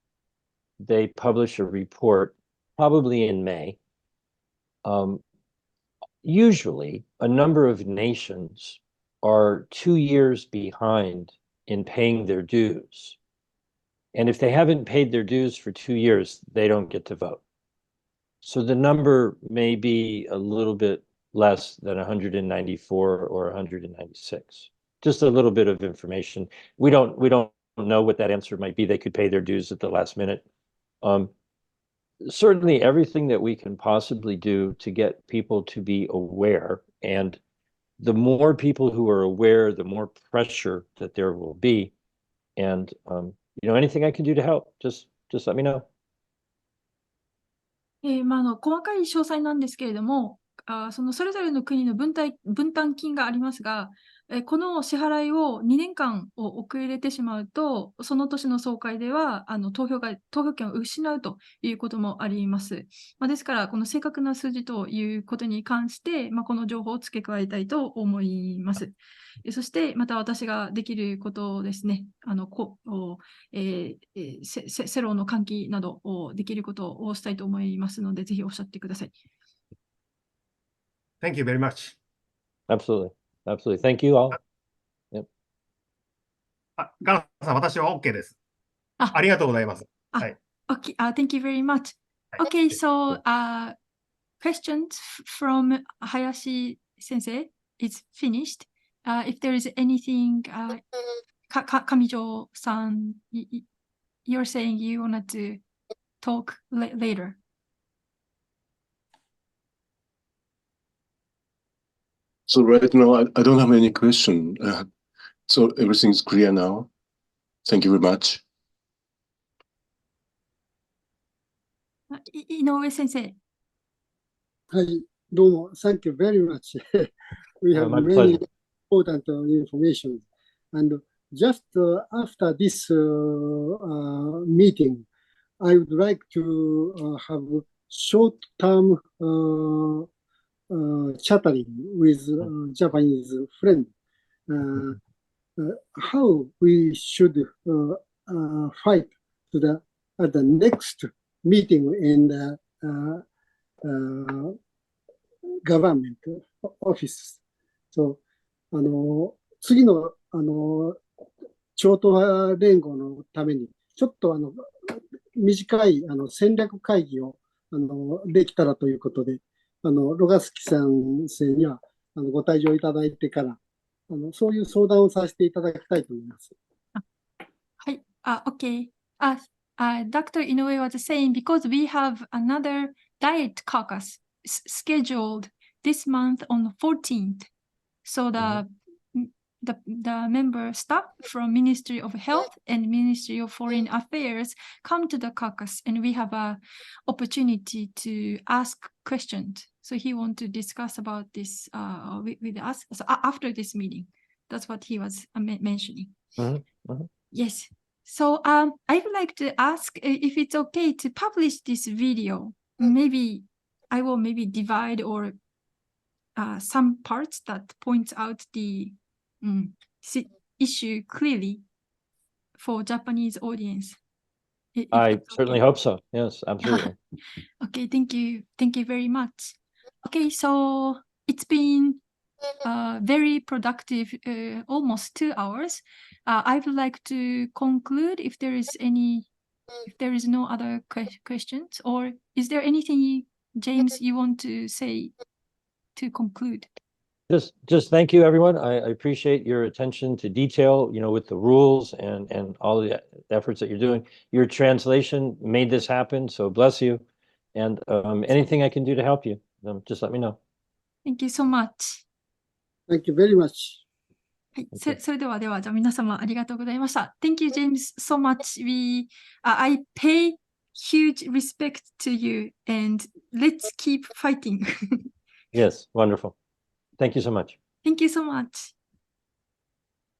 they publish a report, probably in May. Usually a number of nations are 2 years behind in paying their dues. And if they haven't paid their dues for 2 years, they don't get to vote. So the number may be a little bit less than 194 or 196. Just a little bit of information. We don't know what that answer might be. They could pay their dues at the last minute. Certainly everything that we can possibly do to get people to be aware, and the more people who are aware, the more pressure that there will be. And anything I can do to help, just let me know. 細かい詳細なんですけれども、それぞれの国の分担金がありますが、この支払いを2年間遅れてしまうと、その年の総会では投票権を失うということもあります。ですから、この正確な数字ということに関して、この情報を付け加えたいと思います。そして、また私ができることですね、世論の喚起などをできることをしたいと思いますので、ぜひおっしゃってください。Thank you very much. Absolutely. Thank you all. Yep. ガラさん、私は OK です。ありがとうございます。はい。Okay, thank you very much. Okay, so questions from Hayashi Sensei is finished. If there is anything, Kamijo-san, you're saying you wanted to talk later. So right now, I don't have any question. So everything's clear now. Thank you very much. 井上先生。はい、どうも、Thank you very much. We have many important information. And just after this meeting, I would like to have short-term chattering with Japanese friend. How we should fight to at the next meeting in the government office. So, 次の超党派連合のために、ちょっと短い戦略会議をできたらということで、ロガスキさん先生にはご退場いただいてから、そういう相談をさせていただきたいと思います。はい。Okay. Dr. Inoue was saying because we have another diet caucus scheduled this month on the 14th. So the member staff from Ministry of Health and Ministry of Foreign Affairs come to the caucus and we have an opportunity to ask questions. So he wants to discuss about this with us after this meeting. That's what he was mentioning. Yes. So I would like to ask if it's okay to publish this video. Maybe I will divide or some parts that points out the issue clearly for Japanese audience. I certainly hope so. Yes, absolutely. Okay, thank you. Thank you very much. Okay, so it's been very productive, almost 2 hours. I would like to conclude if there is no other questions, or is there anything, James, you want to say to conclude? Just thank you, everyone. I appreciate your attention to detail, with the rules and all the efforts that you're doing. Your translation made this happen, so bless you. And anything I can do to help you, just let me know. Thank you so much. Thank you very much. はい、それではじゃあ皆様ありがとうございました。Thank you, James, so much. I pay huge respect to you and let's keep fighting. Yes, wonderful. Thank you so much. Thank you so much.